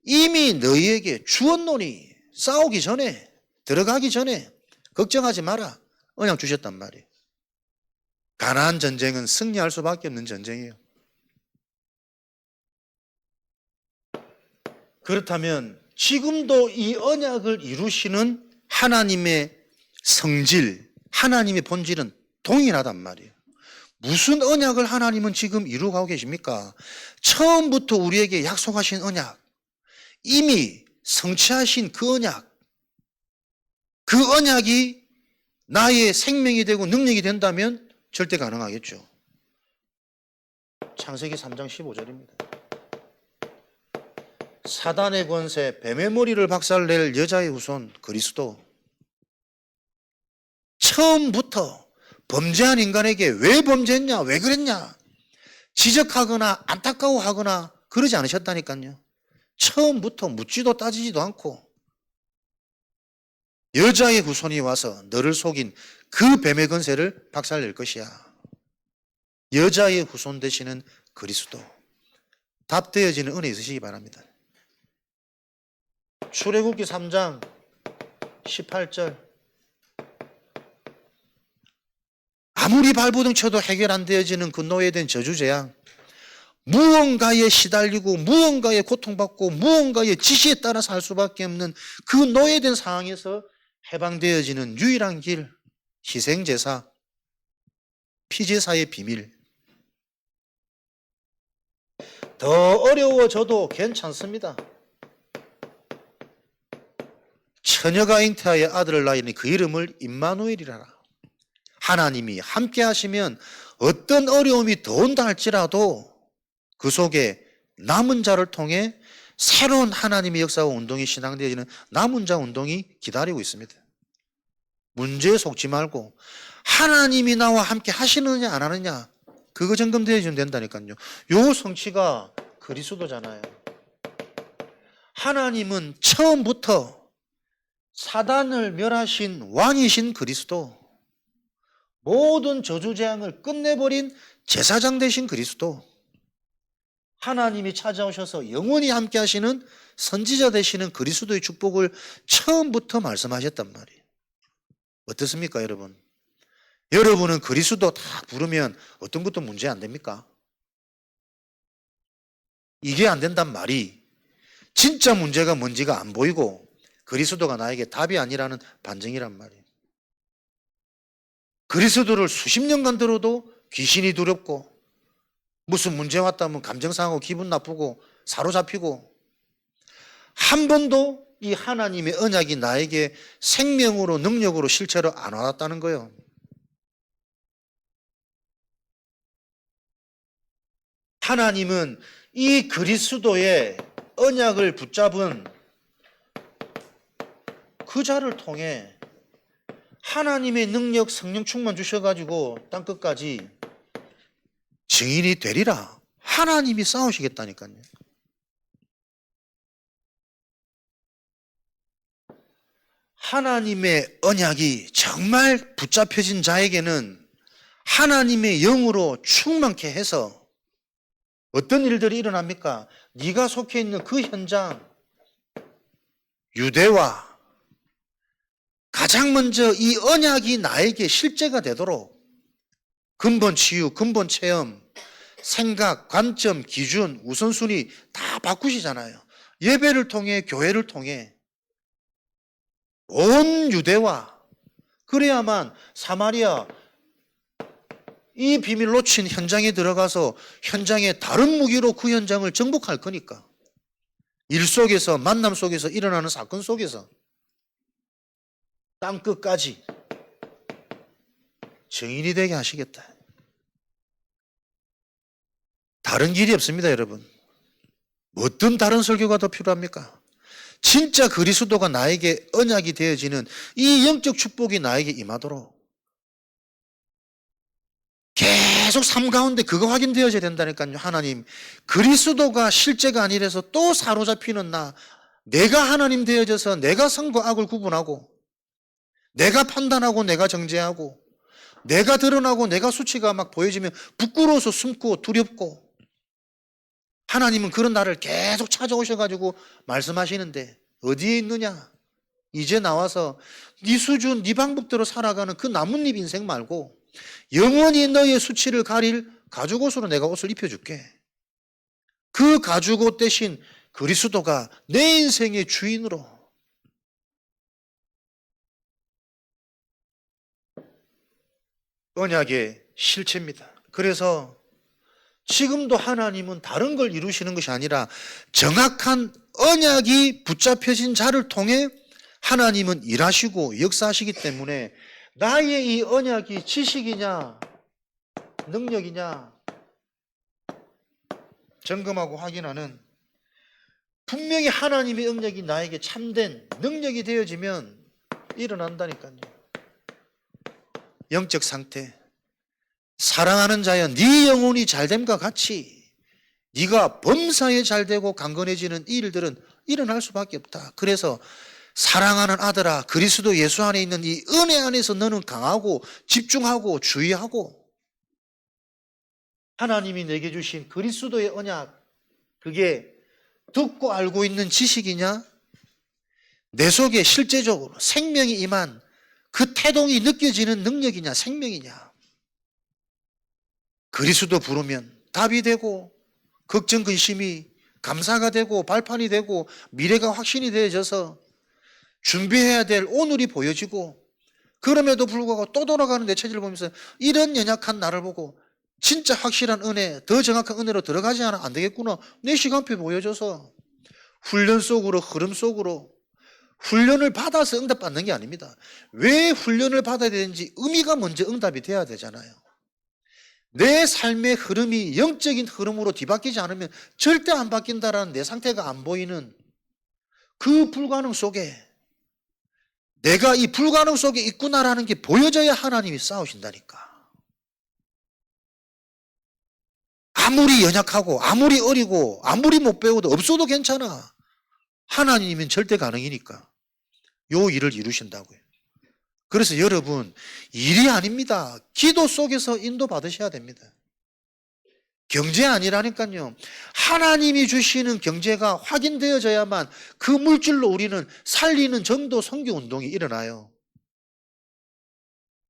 이미 너희에게 주었노니 싸우기 전에 들어가기 전에 걱정하지 마라 언약 주셨단 말이에요. 가나안 전쟁은 승리할 수밖에 없는 전쟁이에요. 그렇다면 지금도 이 언약을 이루시는 하나님의 성질, 하나님의 본질은 동일하단 말이에요. 무슨 언약을 하나님은 지금 이루고 계십니까? 처음부터 우리에게 약속하신 언약, 이미 성취하신 그 언약, 그 언약이 나의 생명이 되고 능력이 된다면 절대 가능하겠죠. 창세기 3장 15절입니다. 사단의 권세, 뱀의 머리를 박살낼 여자의 후손 그리스도. 처음부터 범죄한 인간에게 왜 범죄했냐, 왜 그랬냐 지적하거나 안타까워하거나 그러지 않으셨다니까요. 처음부터 묻지도 따지지도 않고 여자의 후손이 와서 너를 속인 그 뱀의 권세를 박살낼 것이야. 여자의 후손 되시는 그리스도. 답되어지는 은혜 있으시기 바랍니다. 출애굽기 3장 18절. 아무리 발버둥 쳐도 해결 안 되어지는 그 노예된 저주재앙, 무언가에 시달리고 무언가에 고통받고 무언가의 지시에 따라 살 수밖에 없는 그 노예된 상황에서 해방되어지는 유일한 길, 희생제사, 피제사의 비밀. 더 어려워져도 괜찮습니다. 처녀가 잉태하여 아들을 낳으니 그 이름을 임마누엘이라. 하나님이 함께 하시면 어떤 어려움이 더 온다 할지라도 그 속에 남은 자를 통해 새로운 하나님의 역사와 운동이 신앙되어지는 남은 자 운동이 기다리고 있습니다. 문제에 속지 말고 하나님이 나와 함께 하시느냐 안 하느냐 그거 점검되어지면 된다니까요. 요 성취가 그리스도잖아요. 하나님은 처음부터 사단을 멸하신 왕이신 그리스도, 모든 저주재앙을 끝내버린 제사장 되신 그리스도, 하나님이 찾아오셔서 영원히 함께 하시는 선지자 되시는 그리스도의 축복을 처음부터 말씀하셨단 말이에요. 어떻습니까, 여러분? 여러분은 그리스도 다 부르면 어떤 것도 문제 안 됩니까? 이게 안 된단 말이 진짜 문제가 뭔지가 안 보이고 그리스도가 나에게 답이 아니라는 반증이란 말이에요. 그리스도를 수십 년간 들어도 귀신이 두렵고 무슨 문제 왔다면 감정 상하고 기분 나쁘고 사로잡히고 한 번도 이 하나님의 언약이 나에게 생명으로 능력으로 실체로 안 와닿았다는 거예요. 하나님은 이 그리스도의 언약을 붙잡은 그 자를 통해 하나님의 능력, 성령 충만 주셔가지고 땅끝까지 증인이 되리라. 하나님이 싸우시겠다니까요. 하나님의 언약이 정말 붙잡혀진 자에게는 하나님의 영으로 충만케 해서 어떤 일들이 일어납니까? 네가 속해 있는 그 현장, 유대와 가장 먼저 이 언약이 나에게 실제가 되도록 근본 치유, 근본 체험, 생각, 관점, 기준, 우선순위 다 바꾸시잖아요. 예배를 통해, 교회를 통해 온 유대와, 그래야만 사마리아 이 비밀 놓친 현장에 들어가서 현장에 다른 무기로 그 현장을 정복할 거니까. 일 속에서, 만남 속에서, 일어나는 사건 속에서 땅끝까지 증인이 되게 하시겠다. 다른 길이 없습니다, 여러분. 어떤 다른 설교가 더 필요합니까? 진짜 그리스도가 나에게 언약이 되어지는 이 영적 축복이 나에게 임하도록 계속 삶 가운데 그거 확인되어져야 된다니까요. 하나님, 그리스도가 실제가 아니라서 또 사로잡히는 나, 내가 하나님 되어져서 내가 선과 악을 구분하고 내가 판단하고 내가 정죄하고 내가 드러나고 내가 수치가 막 보여지면 부끄러워서 숨고 두렵고, 하나님은 그런 나를 계속 찾아오셔가지고 말씀하시는데 어디에 있느냐? 이제 나와서 네 수준, 네 방법대로 살아가는 그 나뭇잎 인생 말고 영원히 너의 수치를 가릴 가죽옷으로 내가 옷을 입혀줄게. 그 가죽옷 대신 그리스도가 내 인생의 주인으로. 언약의 실체입니다. 그래서 지금도 하나님은 다른 걸 이루시는 것이 아니라 정확한 언약이 붙잡혀진 자를 통해 하나님은 일하시고 역사하시기 때문에 나의 이 언약이 지식이냐 능력이냐 점검하고 확인하는, 분명히 하나님의 언약이 나에게 참된 능력이 되어지면 일어난다니까요. 영적 상태, 사랑하는 자여 네 영혼이 잘됨과 같이 네가 범사에 잘되고 강건해지는 이 일들은 일어날 수밖에 없다. 그래서 사랑하는 아들아, 그리스도 예수 안에 있는 이 은혜 안에서 너는 강하고 집중하고 주의하고, 하나님이 내게 주신 그리스도의 언약, 그게 듣고 알고 있는 지식이냐, 내 속에 실제적으로 생명이 임한 그 태동이 느껴지는 능력이냐, 생명이냐. 그리스도 부르면 답이 되고 걱정 근심이 감사가 되고 발판이 되고 미래가 확신이 되어져서 준비해야 될 오늘이 보여지고, 그럼에도 불구하고 또 돌아가는 내 체질을 보면서 이런 연약한 나를 보고 진짜 확실한 은혜, 더 정확한 은혜로 들어가지 않아 안 되겠구나. 내 시간표 보여줘서 훈련 속으로, 흐름 속으로, 훈련을 받아서 응답받는 게 아닙니다. 왜 훈련을 받아야 되는지 의미가 먼저 응답이 돼야 되잖아요. 내 삶의 흐름이 영적인 흐름으로 뒤바뀌지 않으면 절대 안 바뀐다라는 내 상태가 안 보이는 그 불가능 속에, 내가 이 불가능 속에 있구나라는 게 보여져야 하나님이 싸우신다니까. 아무리 연약하고 아무리 어리고 아무리 못 배워도 없어도 괜찮아. 하나님이면 절대 가능이니까 요 일을 이루신다고요. 그래서 여러분, 일이 아닙니다. 기도 속에서 인도받으셔야 됩니다. 경제 아니라니까요. 하나님이 주시는 경제가 확인되어져야만 그 물질로 우리는 살리는 정도 선교운동이 일어나요.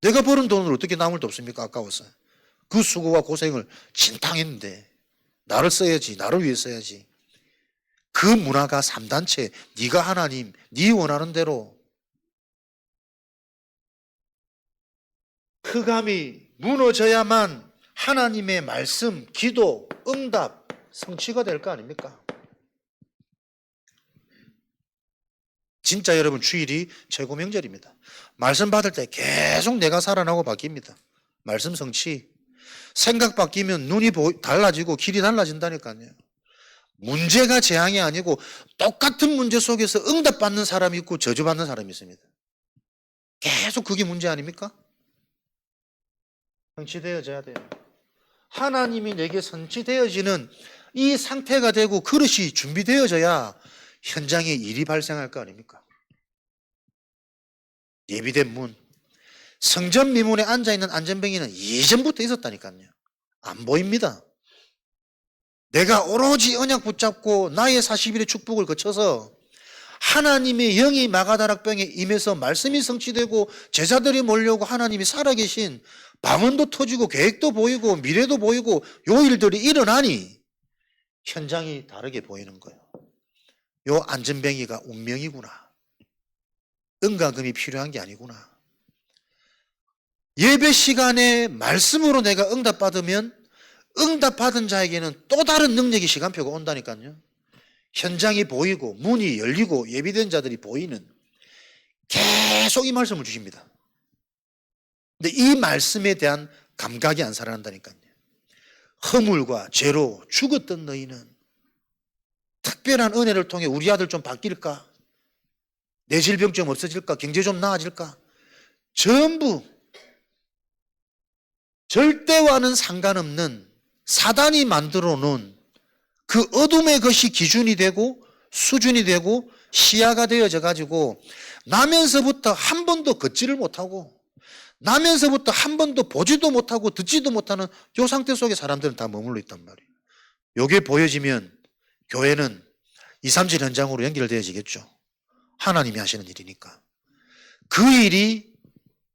내가 버는 돈을 어떻게 남을 데 없습니까? 아까워서. 그 수고와 고생을 진탕했는데 나를 써야지, 나를 위해 써야지. 그 문화가 3단체, 네가 하나님, 네 원하는 대로. 흑암이 무너져야만 하나님의 말씀, 기도, 응답, 성취가 될 거 아닙니까? 진짜 여러분, 주일이 최고 명절입니다. 말씀 받을 때 계속 내가 살아나고 바뀝니다. 말씀 성취. 생각 바뀌면 눈이 달라지고 길이 달라진다니까요. 문제가 재앙이 아니고 똑같은 문제 속에서 응답받는 사람이 있고 저주받는 사람이 있습니다. 계속 그게 문제 아닙니까? 성취되어져야 돼요. 하나님이 내게 성취되어지는 이 상태가 되고 그릇이 준비되어져야 현장에 일이 발생할 거 아닙니까? 예비된 문, 성전 미문에 앉아있는 안전병이는 이전부터 있었다니까요. 안 보입니다. 내가 오로지 언약 붙잡고 나의 40일의 축복을 거쳐서 하나님의 영이 마가다락병에 임해서 말씀이 성취되고 제자들이 몰려오고 하나님이 살아계신 방언도 터지고 계획도 보이고 미래도 보이고 요 일들이 일어나니 현장이 다르게 보이는 거예요. 요 안전뱅이가 운명이구나. 응가금이 필요한 게 아니구나. 예배 시간에 말씀으로 내가 응답받으면 응답받은 자에게는 또 다른 능력의 시간표가 온다니까요. 현장이 보이고 문이 열리고 예비된 자들이 보이는, 계속 이 말씀을 주십니다. 근데 이 말씀에 대한 감각이 안 살아난다니까요. 허물과 죄로 죽었던 너희는 특별한 은혜를 통해 우리 아들 좀 바뀔까? 내 질병 좀 없어질까? 경제 좀 나아질까? 전부 절대와는 상관없는 사단이 만들어 놓은 그 어둠의 것이 기준이 되고 수준이 되고 시야가 되어져 가지고 나면서부터 한 번도 걷지를 못하고 나면서부터 한 번도 보지도 못하고 듣지도 못하는 이 상태 속에 사람들은 다 머물러 있단 말이에요. 이게 보여지면 교회는 237 현장으로 연결되어지겠죠. 하나님이 하시는 일이니까. 그 일이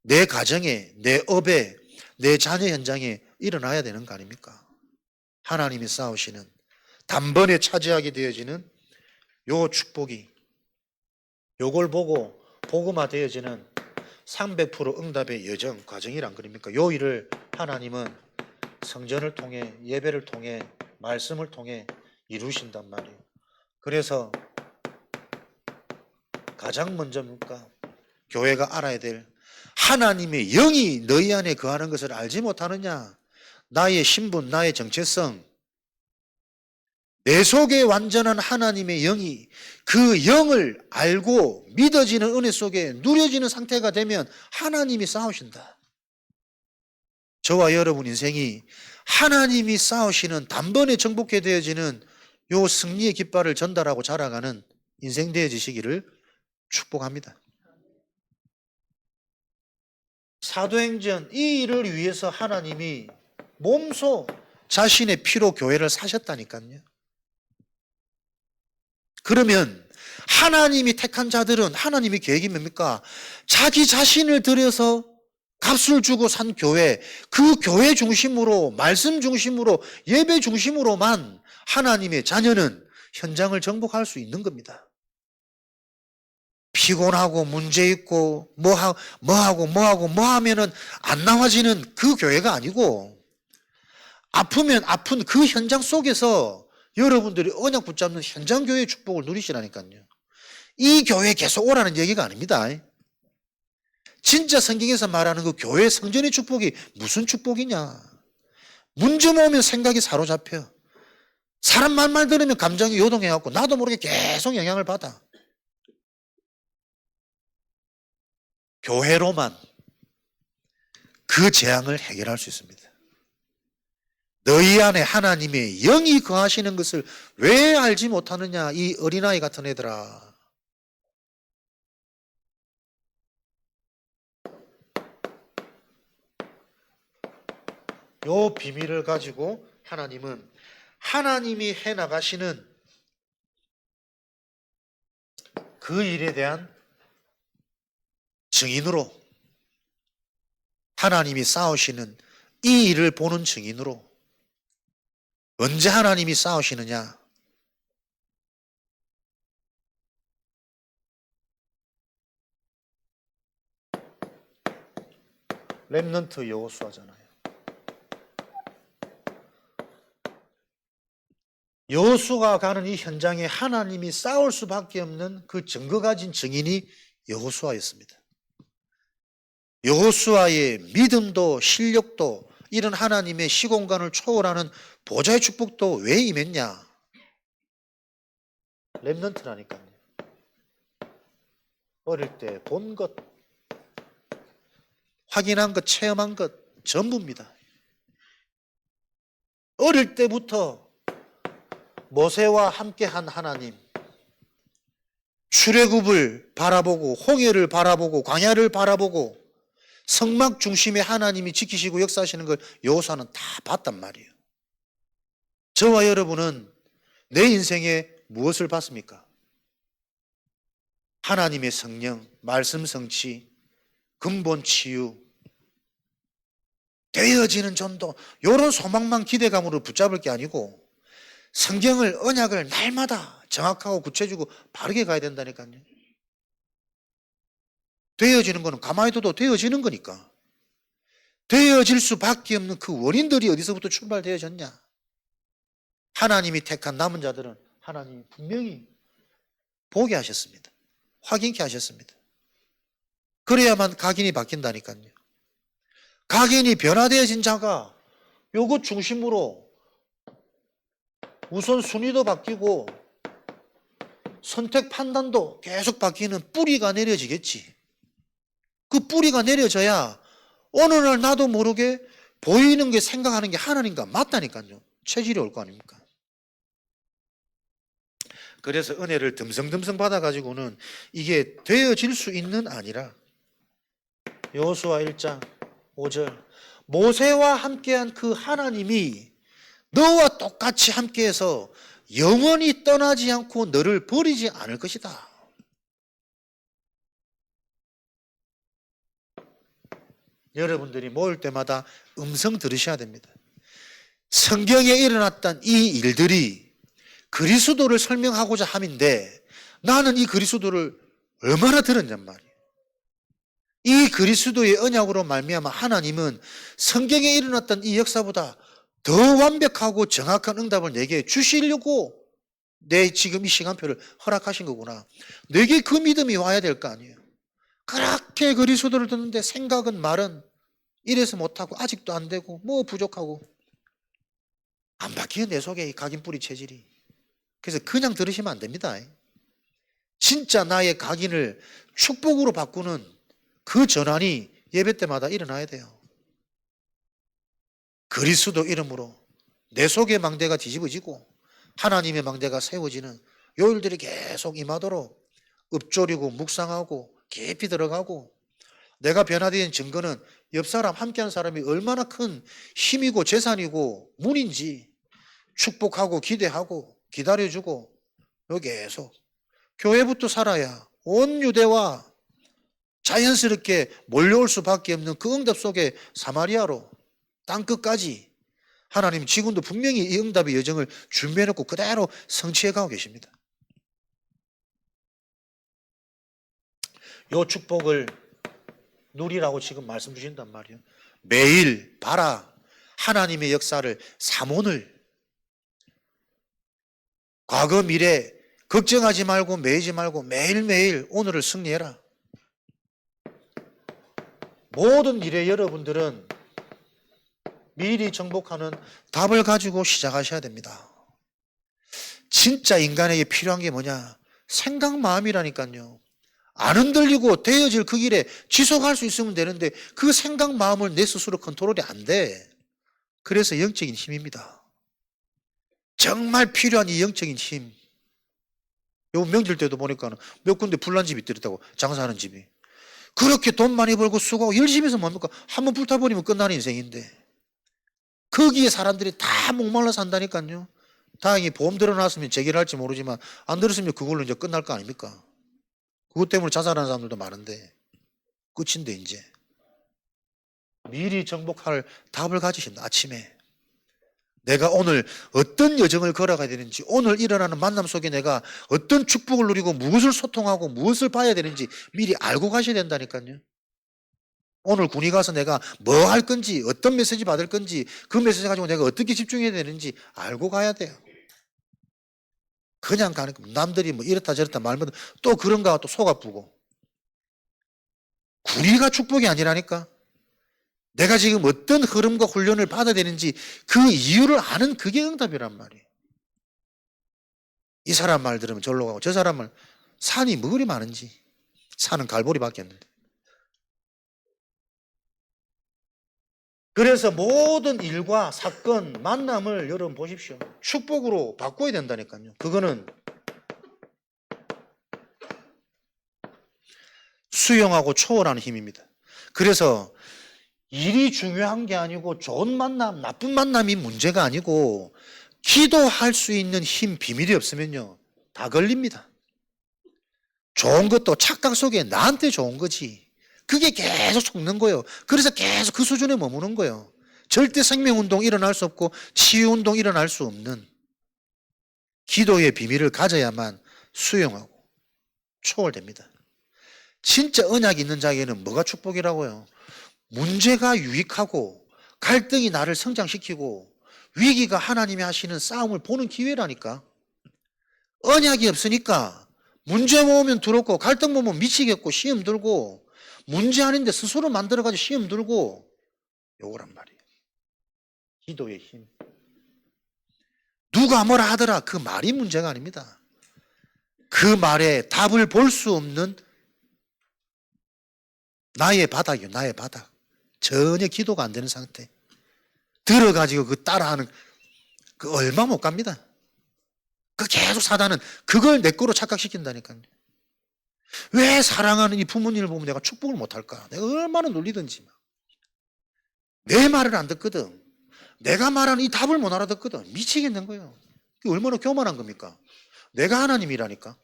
내 가정에, 내 업에, 내 자녀 현장에 일어나야 되는 거 아닙니까? 하나님이 쌓으시는 단번에 차지하게 되어지는 요 축복이, 요걸 보고 복음화 되어지는 300% 응답의 여정, 과정이란 그럽니까? 요 일을 하나님은 성전을 통해, 예배를 통해, 말씀을 통해 이루신단 말이에요. 그래서 가장 먼저입니까? 교회가 알아야 될 하나님의 영이 너희 안에 거하는 것을 알지 못하느냐? 나의 신분, 나의 정체성, 내 속에 완전한 하나님의 영이 그 영을 알고 믿어지는 은혜 속에 누려지는 상태가 되면 하나님이 쌓으신다. 저와 여러분 인생이 하나님이 쌓으시는 단번에 정복해 되어지는 요 승리의 깃발을 전달하고 자라가는 인생 되어지시기를 축복합니다. 사도행전 이 일을 위해서 하나님이 몸소 자신의 피로 교회를 사셨다니까요. 그러면 하나님이 택한 자들은 하나님의 계획이 뭡니까? 자기 자신을 들여서 값을 주고 산 교회, 그 교회 중심으로, 말씀 중심으로, 예배 중심으로만 하나님의 자녀는 현장을 정복할 수 있는 겁니다. 피곤하고 문제 있고 뭐 하면은 안 나와지는 그 교회가 아니고, 아프면 아픈 그 현장 속에서 여러분들이 언약 붙잡는 현장 교회의 축복을 누리시라니까요. 이 교회에 계속 오라는 얘기가 아닙니다. 진짜 성경에서 말하는 그 교회 성전의 축복이 무슨 축복이냐? 문제 오면 생각이 사로잡혀. 사람 말만 들으면 감정이 요동해갖고 나도 모르게 계속 영향을 받아. 교회로만 그 재앙을 해결할 수 있습니다. 너희 안에 하나님의 영이 거하시는 것을 왜 알지 못하느냐, 이 어린아이 같은 애들아. 요 비밀을 가지고 하나님은 하나님이 해나가시는 그 일에 대한 증인으로, 하나님이 쌓으시는 이 일을 보는 증인으로, 언제 하나님이 쌓으시느냐? 렘넌트 여호수아잖아요. 여호수아가 가는 이 현장에 하나님이 쌓을 수밖에 없는 그 증거 가진 증인이 여호수아였습니다. 여호수아의 믿음도 실력도 이런 하나님의 시공간을 초월하는 보좌의 축복도 왜 임했냐? 렘넌트라니까요. 어릴 때 본 것, 확인한 것, 체험한 것 전부입니다. 어릴 때부터 모세와 함께한 하나님, 출애굽을 바라보고 홍해를 바라보고 광야를 바라보고 성막 중심의 하나님이 지키시고 역사하시는 걸 여호수아는 다 봤단 말이에요. 저와 여러분은 내 인생에 무엇을 봤습니까? 하나님의 성령, 말씀 성취, 근본 치유, 되어지는 전도, 이런 소망만 기대감으로 붙잡을 게 아니고 성경을, 언약을 날마다 정확하고 구체적이고 바르게 가야 된다니까요. 되어지는 거는 가만히 둬도 되어지는 거니까. 되어질 수밖에 없는 그 원인들이 어디서부터 출발되어졌냐? 하나님이 택한 남은 자들은 하나님이 분명히 보게 하셨습니다. 확인케 하셨습니다. 그래야만 각인이 바뀐다니까요. 각인이 변화되어진 자가 요것 중심으로 우선 순위도 바뀌고 선택 판단도 계속 바뀌는 뿌리가 내려지겠지. 그 뿌리가 내려져야 어느 날 나도 모르게 보이는 게, 생각하는 게 하나님과 맞다니까요. 체질이 올 거 아닙니까? 그래서 은혜를 듬성듬성 받아가지고는 이게 되어질 수 있는 아니라 여호수아 1장 5절. 모세와 함께한 그 하나님이 너와 똑같이 함께해서 영원히 떠나지 않고 너를 버리지 않을 것이다. 여러분들이 모일 때마다 음성 들으셔야 됩니다. 성경에 일어났던 이 일들이 그리스도를 설명하고자 함인데 나는 이 그리스도를 얼마나 들었냔 말이에요. 이 그리스도의 언약으로 말미암아 하나님은 성경에 일어났던 이 역사보다 더 완벽하고 정확한 응답을 내게 주시려고 내 지금 이 시간표를 허락하신 거구나. 내게 그 믿음이 와야 될 거 아니에요. 그렇게 그리스도를 듣는데 생각은 말은 이래서 못하고 아직도 안 되고 뭐 부족하고 안 바뀌어 내 속에 이 각인뿌리 체질이. 그래서 그냥 들으시면 안 됩니다. 진짜 나의 각인을 축복으로 바꾸는 그 전환이 예배 때마다 일어나야 돼요. 그리스도 이름으로 내 속의 망대가 뒤집어지고 하나님의 망대가 세워지는 요일들이 계속 임하도록 읊조리고 묵상하고 깊이 들어가고 내가 변화된 증거는 옆 사람 함께하는 사람이 얼마나 큰 힘이고 재산이고 문인지 축복하고 기대하고 기다려주고 여기 계속 교회부터 살아야 온 유대와 자연스럽게 몰려올 수밖에 없는 그 응답 속에 사마리아로 땅끝까지 하나님 지금도 분명히 이 응답의 여정을 준비해놓고 그대로 성취해 가고 계십니다. 이 축복을 누리라고 지금 말씀 주신단 말이에요. 매일 봐라. 하나님의 역사를 삼원을 과거 미래 걱정하지 말고 매이지 말고 매일매일 오늘을 승리해라. 모든 일에 여러분들은 미리 정복하는 답을 가지고 시작하셔야 됩니다. 진짜 인간에게 필요한 게 뭐냐? 생각 마음이라니까요. 안 흔들리고 되어질 그 길에 지속할 수 있으면 되는데 그 생각 마음을 내 스스로 컨트롤이 안 돼. 그래서 영적인 힘입니다. 정말 필요한 이 영적인 힘. 요 명절 때도 보니까 몇 군데 불난 집이 있더라고. 장사하는 집이. 그렇게 돈 많이 벌고 수고하고 열심히 해서 뭡니까? 한번 불타버리면 끝나는 인생인데 거기에 사람들이 다 목말라 산다니까요. 다행히 보험 들어놨으면 재결할지 모르지만 안 들었으면 그걸로 이제 끝날 거 아닙니까? 그것 때문에 자살하는 사람들도 많은데 끝인데 이제 미리 정복할 답을 가지신다. 아침에 내가 오늘 어떤 여정을 걸어가야 되는지, 오늘 일어나는 만남 속에 내가 어떤 축복을 누리고 무엇을 소통하고 무엇을 봐야 되는지 미리 알고 가셔야 된다니까요. 오늘 군이 가서 내가 뭐 할 건지, 어떤 메시지 받을 건지, 그 메시지 가지고 내가 어떻게 집중해야 되는지 알고 가야 돼요. 그냥 가는 거. 남들이 뭐 이렇다 저렇다 말면 또 그런가 또 속 아프고. 군의가 축복이 아니라니까. 내가 지금 어떤 흐름과 훈련을 받아야 되는지 그 이유를 아는 그게 응답이란 말이에요. 이 사람 말 들으면 절로 가고 저 사람 말 산이 뭐 그리 많은지. 산은 갈보리밖에 없는데. 그래서 모든 일과 사건, 만남을 여러분 보십시오. 축복으로 바꿔야 된다니까요. 그거는 수용하고 초월하는 힘입니다. 그래서 일이 중요한 게 아니고 좋은 만남, 나쁜 만남이 문제가 아니고 기도할 수 있는 힘, 비밀이 없으면요. 다 걸립니다. 좋은 것도 착각 속에 나한테 좋은 거지. 그게 계속 속는 거예요. 그래서 계속 그 수준에 머무는 거예요. 절대 생명운동 일어날 수 없고 치유운동 일어날 수 없는 기도의 비밀을 가져야만 수용하고 초월됩니다. 진짜 언약이 있는 자에게는 뭐가 축복이라고요? 문제가 유익하고 갈등이 나를 성장시키고 위기가 하나님이 하시는 싸움을 보는 기회라니까. 언약이 없으니까 문제 모으면 두렵고 갈등 보면 미치겠고 시험 들고 문제 아닌데 스스로 만들어가지고 시험 들고 요거란 말이에요. 기도의 힘. 누가 뭐라 하더라 그 말이 문제가 아닙니다. 그 말에 답을 볼 수 없는 나의 바닥이요. 나의 바닥. 전혀 기도가 안 되는 상태. 들어가지고 그 따라하는 그 얼마 못 갑니다. 그 계속 사단은 그걸 내 거로 착각시킨다니까요. 왜 사랑하는 이 부모님을 보면 내가 축복을 못할까? 내가 얼마나 놀리든지. 내 말을 안 듣거든. 내가 말하는 이 답을 못 알아듣거든. 미치겠는 거예요. 그게 얼마나 교만한 겁니까? 내가 하나님이라니까.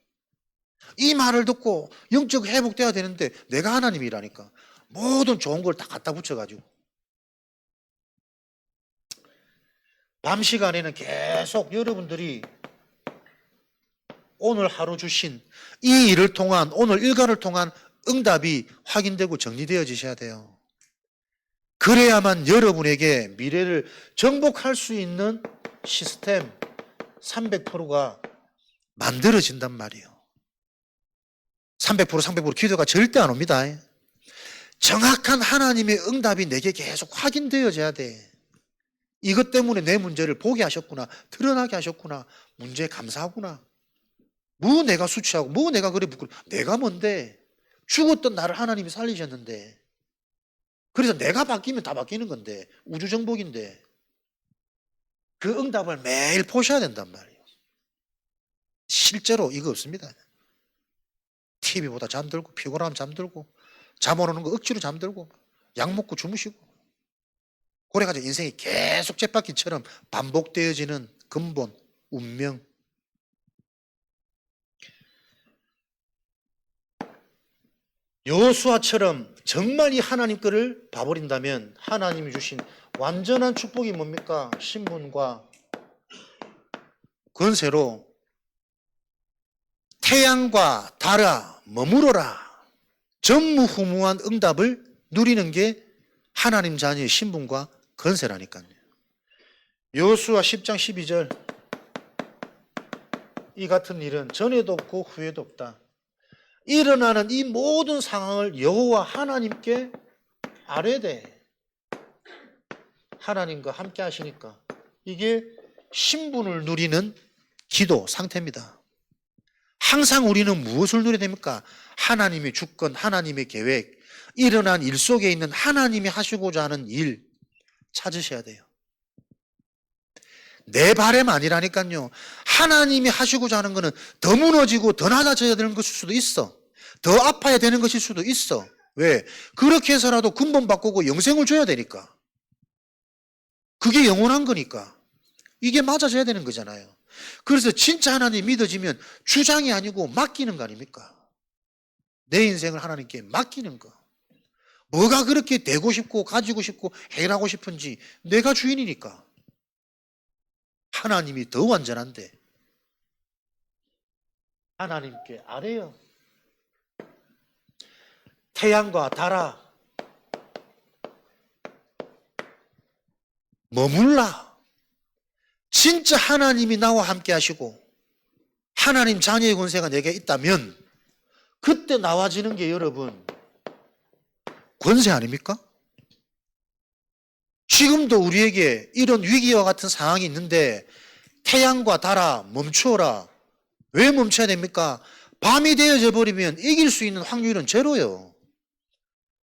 이 말을 듣고 영적 회복돼야 되는데 내가 하나님이라니까. 모든 좋은 걸 다 갖다 붙여가지고. 밤 시간에는 계속 여러분들이 오늘 하루 주신 이 일을 통한, 오늘 일과를 통한 응답이 확인되고 정리되어지셔야 돼요. 그래야만 여러분에게 미래를 정복할 수 있는 시스템 300%가 만들어진단 말이에요. 300% 기도가 절대 안 옵니다. 정확한 하나님의 응답이 내게 계속 확인되어져야 돼. 이것 때문에 내 문제를 보게 하셨구나, 드러나게 하셨구나, 문제에 감사하구나. 뭐 내가 수치하고 뭐 내가 그래 부끄러워. 내가 뭔데? 죽었던 나를 하나님이 살리셨는데. 그래서 내가 바뀌면 다 바뀌는 건데, 우주 정복인데 그 응답을 매일 보셔야 된단 말이에요. 실제로 이거 없습니다. TV보다 잠들고, 피곤하면 잠들고, 잠 안 오는 거 억지로 잠들고, 약 먹고 주무시고, 그래가지고 인생이 계속 쳇바퀴처럼 반복되어지는 근본, 운명. 여호수아처럼 정말 이 하나님 거를 봐버린다면 하나님이 주신 완전한 축복이 뭡니까? 신분과 권세로 태양과 달아 머무러라. 전무후무한 응답을 누리는 게 하나님 자녀의 신분과 권세라니까요. 여호수아 10장 12절. 이 같은 일은 전에도 없고 후에도 없다. 일어나는 이 모든 상황을 여호와 하나님께 아뢰야 돼. 하나님과 함께 하시니까. 이게 신분을 누리는 기도 상태입니다. 항상 우리는 무엇을 누려야 됩니까? 하나님의 주권, 하나님의 계획, 일어난 일 속에 있는 하나님이 하시고자 하는 일 찾으셔야 돼요. 내 바람 아니라니까요. 하나님이 하시고자 하는 것은 더 무너지고 더 낮아져야 되는 것일 수도 있어. 더 아파야 되는 것일 수도 있어. 왜? 그렇게 해서라도 근본 바꾸고 영생을 줘야 되니까. 그게 영원한 거니까. 이게 맞아져야 되는 거잖아요. 그래서 진짜 하나님 믿어지면 주장이 아니고 맡기는 거 아닙니까? 내 인생을 하나님께 맡기는 거. 뭐가 그렇게 되고 싶고 가지고 싶고 해결하고 싶은지 내가 주인이니까. 하나님이 더 완전한데 하나님께 아뢰요. 태양과 달아 머물라. 진짜 하나님이 나와 함께 하시고 하나님 자녀의 권세가 내게 있다면 그때 나와지는 게 여러분 권세 아닙니까? 지금도 우리에게 이런 위기와 같은 상황이 있는데 태양과 달아 멈추어라. 왜 멈춰야 됩니까? 밤이 되어져 버리면 이길 수 있는 확률은 제로예요.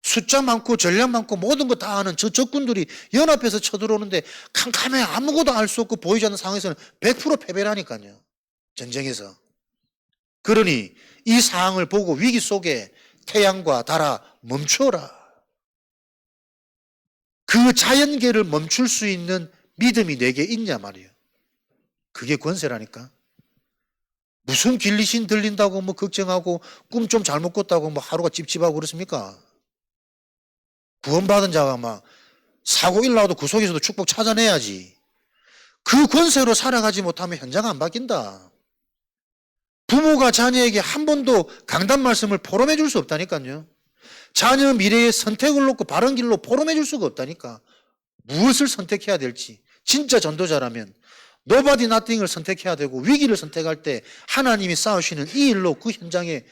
숫자 많고 전략 많고 모든 거 다 아는 저 적군들이 연합해서 쳐들어오는데 캄캄해 아무것도 알 수 없고 보이지 않는 상황에서는 100% 패배라니까요. 전쟁에서. 그러니 이 상황을 보고 위기 속에 태양과 달아 멈추어라. 그 자연계를 멈출 수 있는 믿음이 내게 있냐 말이에요. 그게 권세라니까. 무슨 길리신 들린다고 뭐 걱정하고 꿈 좀 잘못 꿨다고 뭐 하루가 찝찝하고 그렇습니까? 구원받은 자가 막 사고 일나도 그 속에서도 축복 찾아내야지. 그 권세로 살아가지 못하면 현장 안 바뀐다. 부모가 자녀에게 한 번도 강단 말씀을 포럼해 줄 수 없다니까요. 자녀 미래의 선택을 놓고 바른 길로 포럼해 줄 수가 없다니까. 무엇을 선택해야 될지. 진짜 전도자라면 노바디 나띵을 선택해야 되고 위기를 선택할 때 하나님이 쌓으시는 이 일로 그 현장에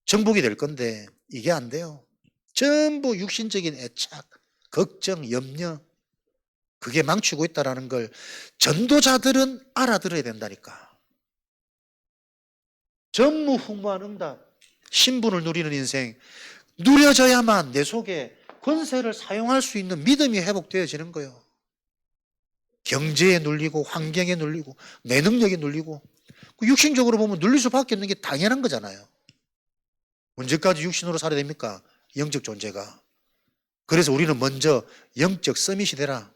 정복이 될 건데 이게 안 돼요. 전부 육신적인 애착, 걱정, 염려 그게 망치고 있다는 걸 전도자들은 알아들어야 된다니까. 전무후무한 응답, 신분을 누리는 인생 누려져야만 내 속에 권세를 사용할 수 있는 믿음이 회복되어지는 거예요. 경제에 눌리고 환경에 눌리고 내 능력에 눌리고 육신적으로 보면 눌릴 수밖에 없는 게 당연한 거잖아요. 언제까지 육신으로 살아야 됩니까? 영적 존재가. 그래서 우리는 먼저 영적 서밋이 되라.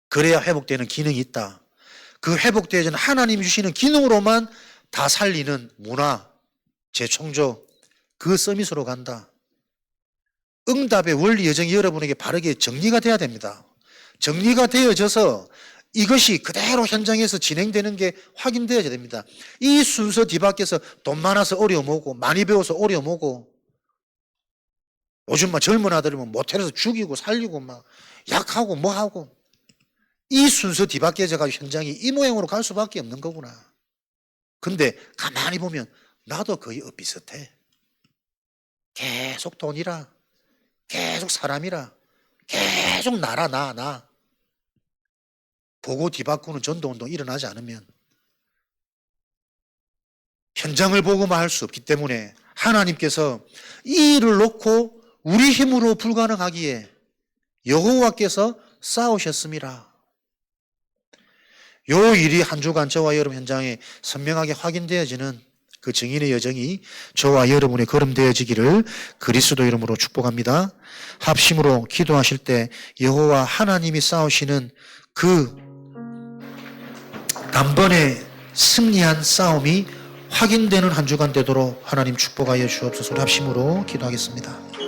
그래야 회복되는 기능이 있다. 그 회복되어지는 하나님이 주시는 기능으로만 다 살리는 문화, 재창조, 그 서밋으로 간다. 응답의 원리 여정이 여러분에게 바르게 정리가 돼야 됩니다. 정리가 되어져서 이것이 그대로 현장에서 진행되는 게 확인되어야 됩니다. 이 순서 뒤바뀌어서 돈 많아서 어려움오고 많이 배워서 어려움오고 요즘 막 젊은 아들이면 모텔에서 죽이고 살리고 막 약하고 뭐하고 이 순서 뒤바뀌어져가지고 현장이 이 모양으로 갈 수밖에 없는 거구나. 근데 가만히 보면 나도 거의 엇비슷해. 계속 돈이라, 계속 사람이라, 계속 나라 나. 보고 뒤바꾸는 전도운동 일어나지 않으면 현장을 보고만 할 수 없기 때문에 하나님께서 이 일을 놓고 우리 힘으로 불가능하기에 여호와께서 싸우셨습니다. 요 일이 한 주간 저와 여러분 현장에 선명하게 확인되어지는 그 증인의 여정이 저와 여러분의 걸음되어지기를 그리스도 이름으로 축복합니다. 합심으로 기도하실 때 여호와 하나님이 싸우시는 그 단번에 승리한 싸움이 확인되는 한 주간 되도록 하나님 축복하여 주옵소서. 우리 합심으로 기도하겠습니다.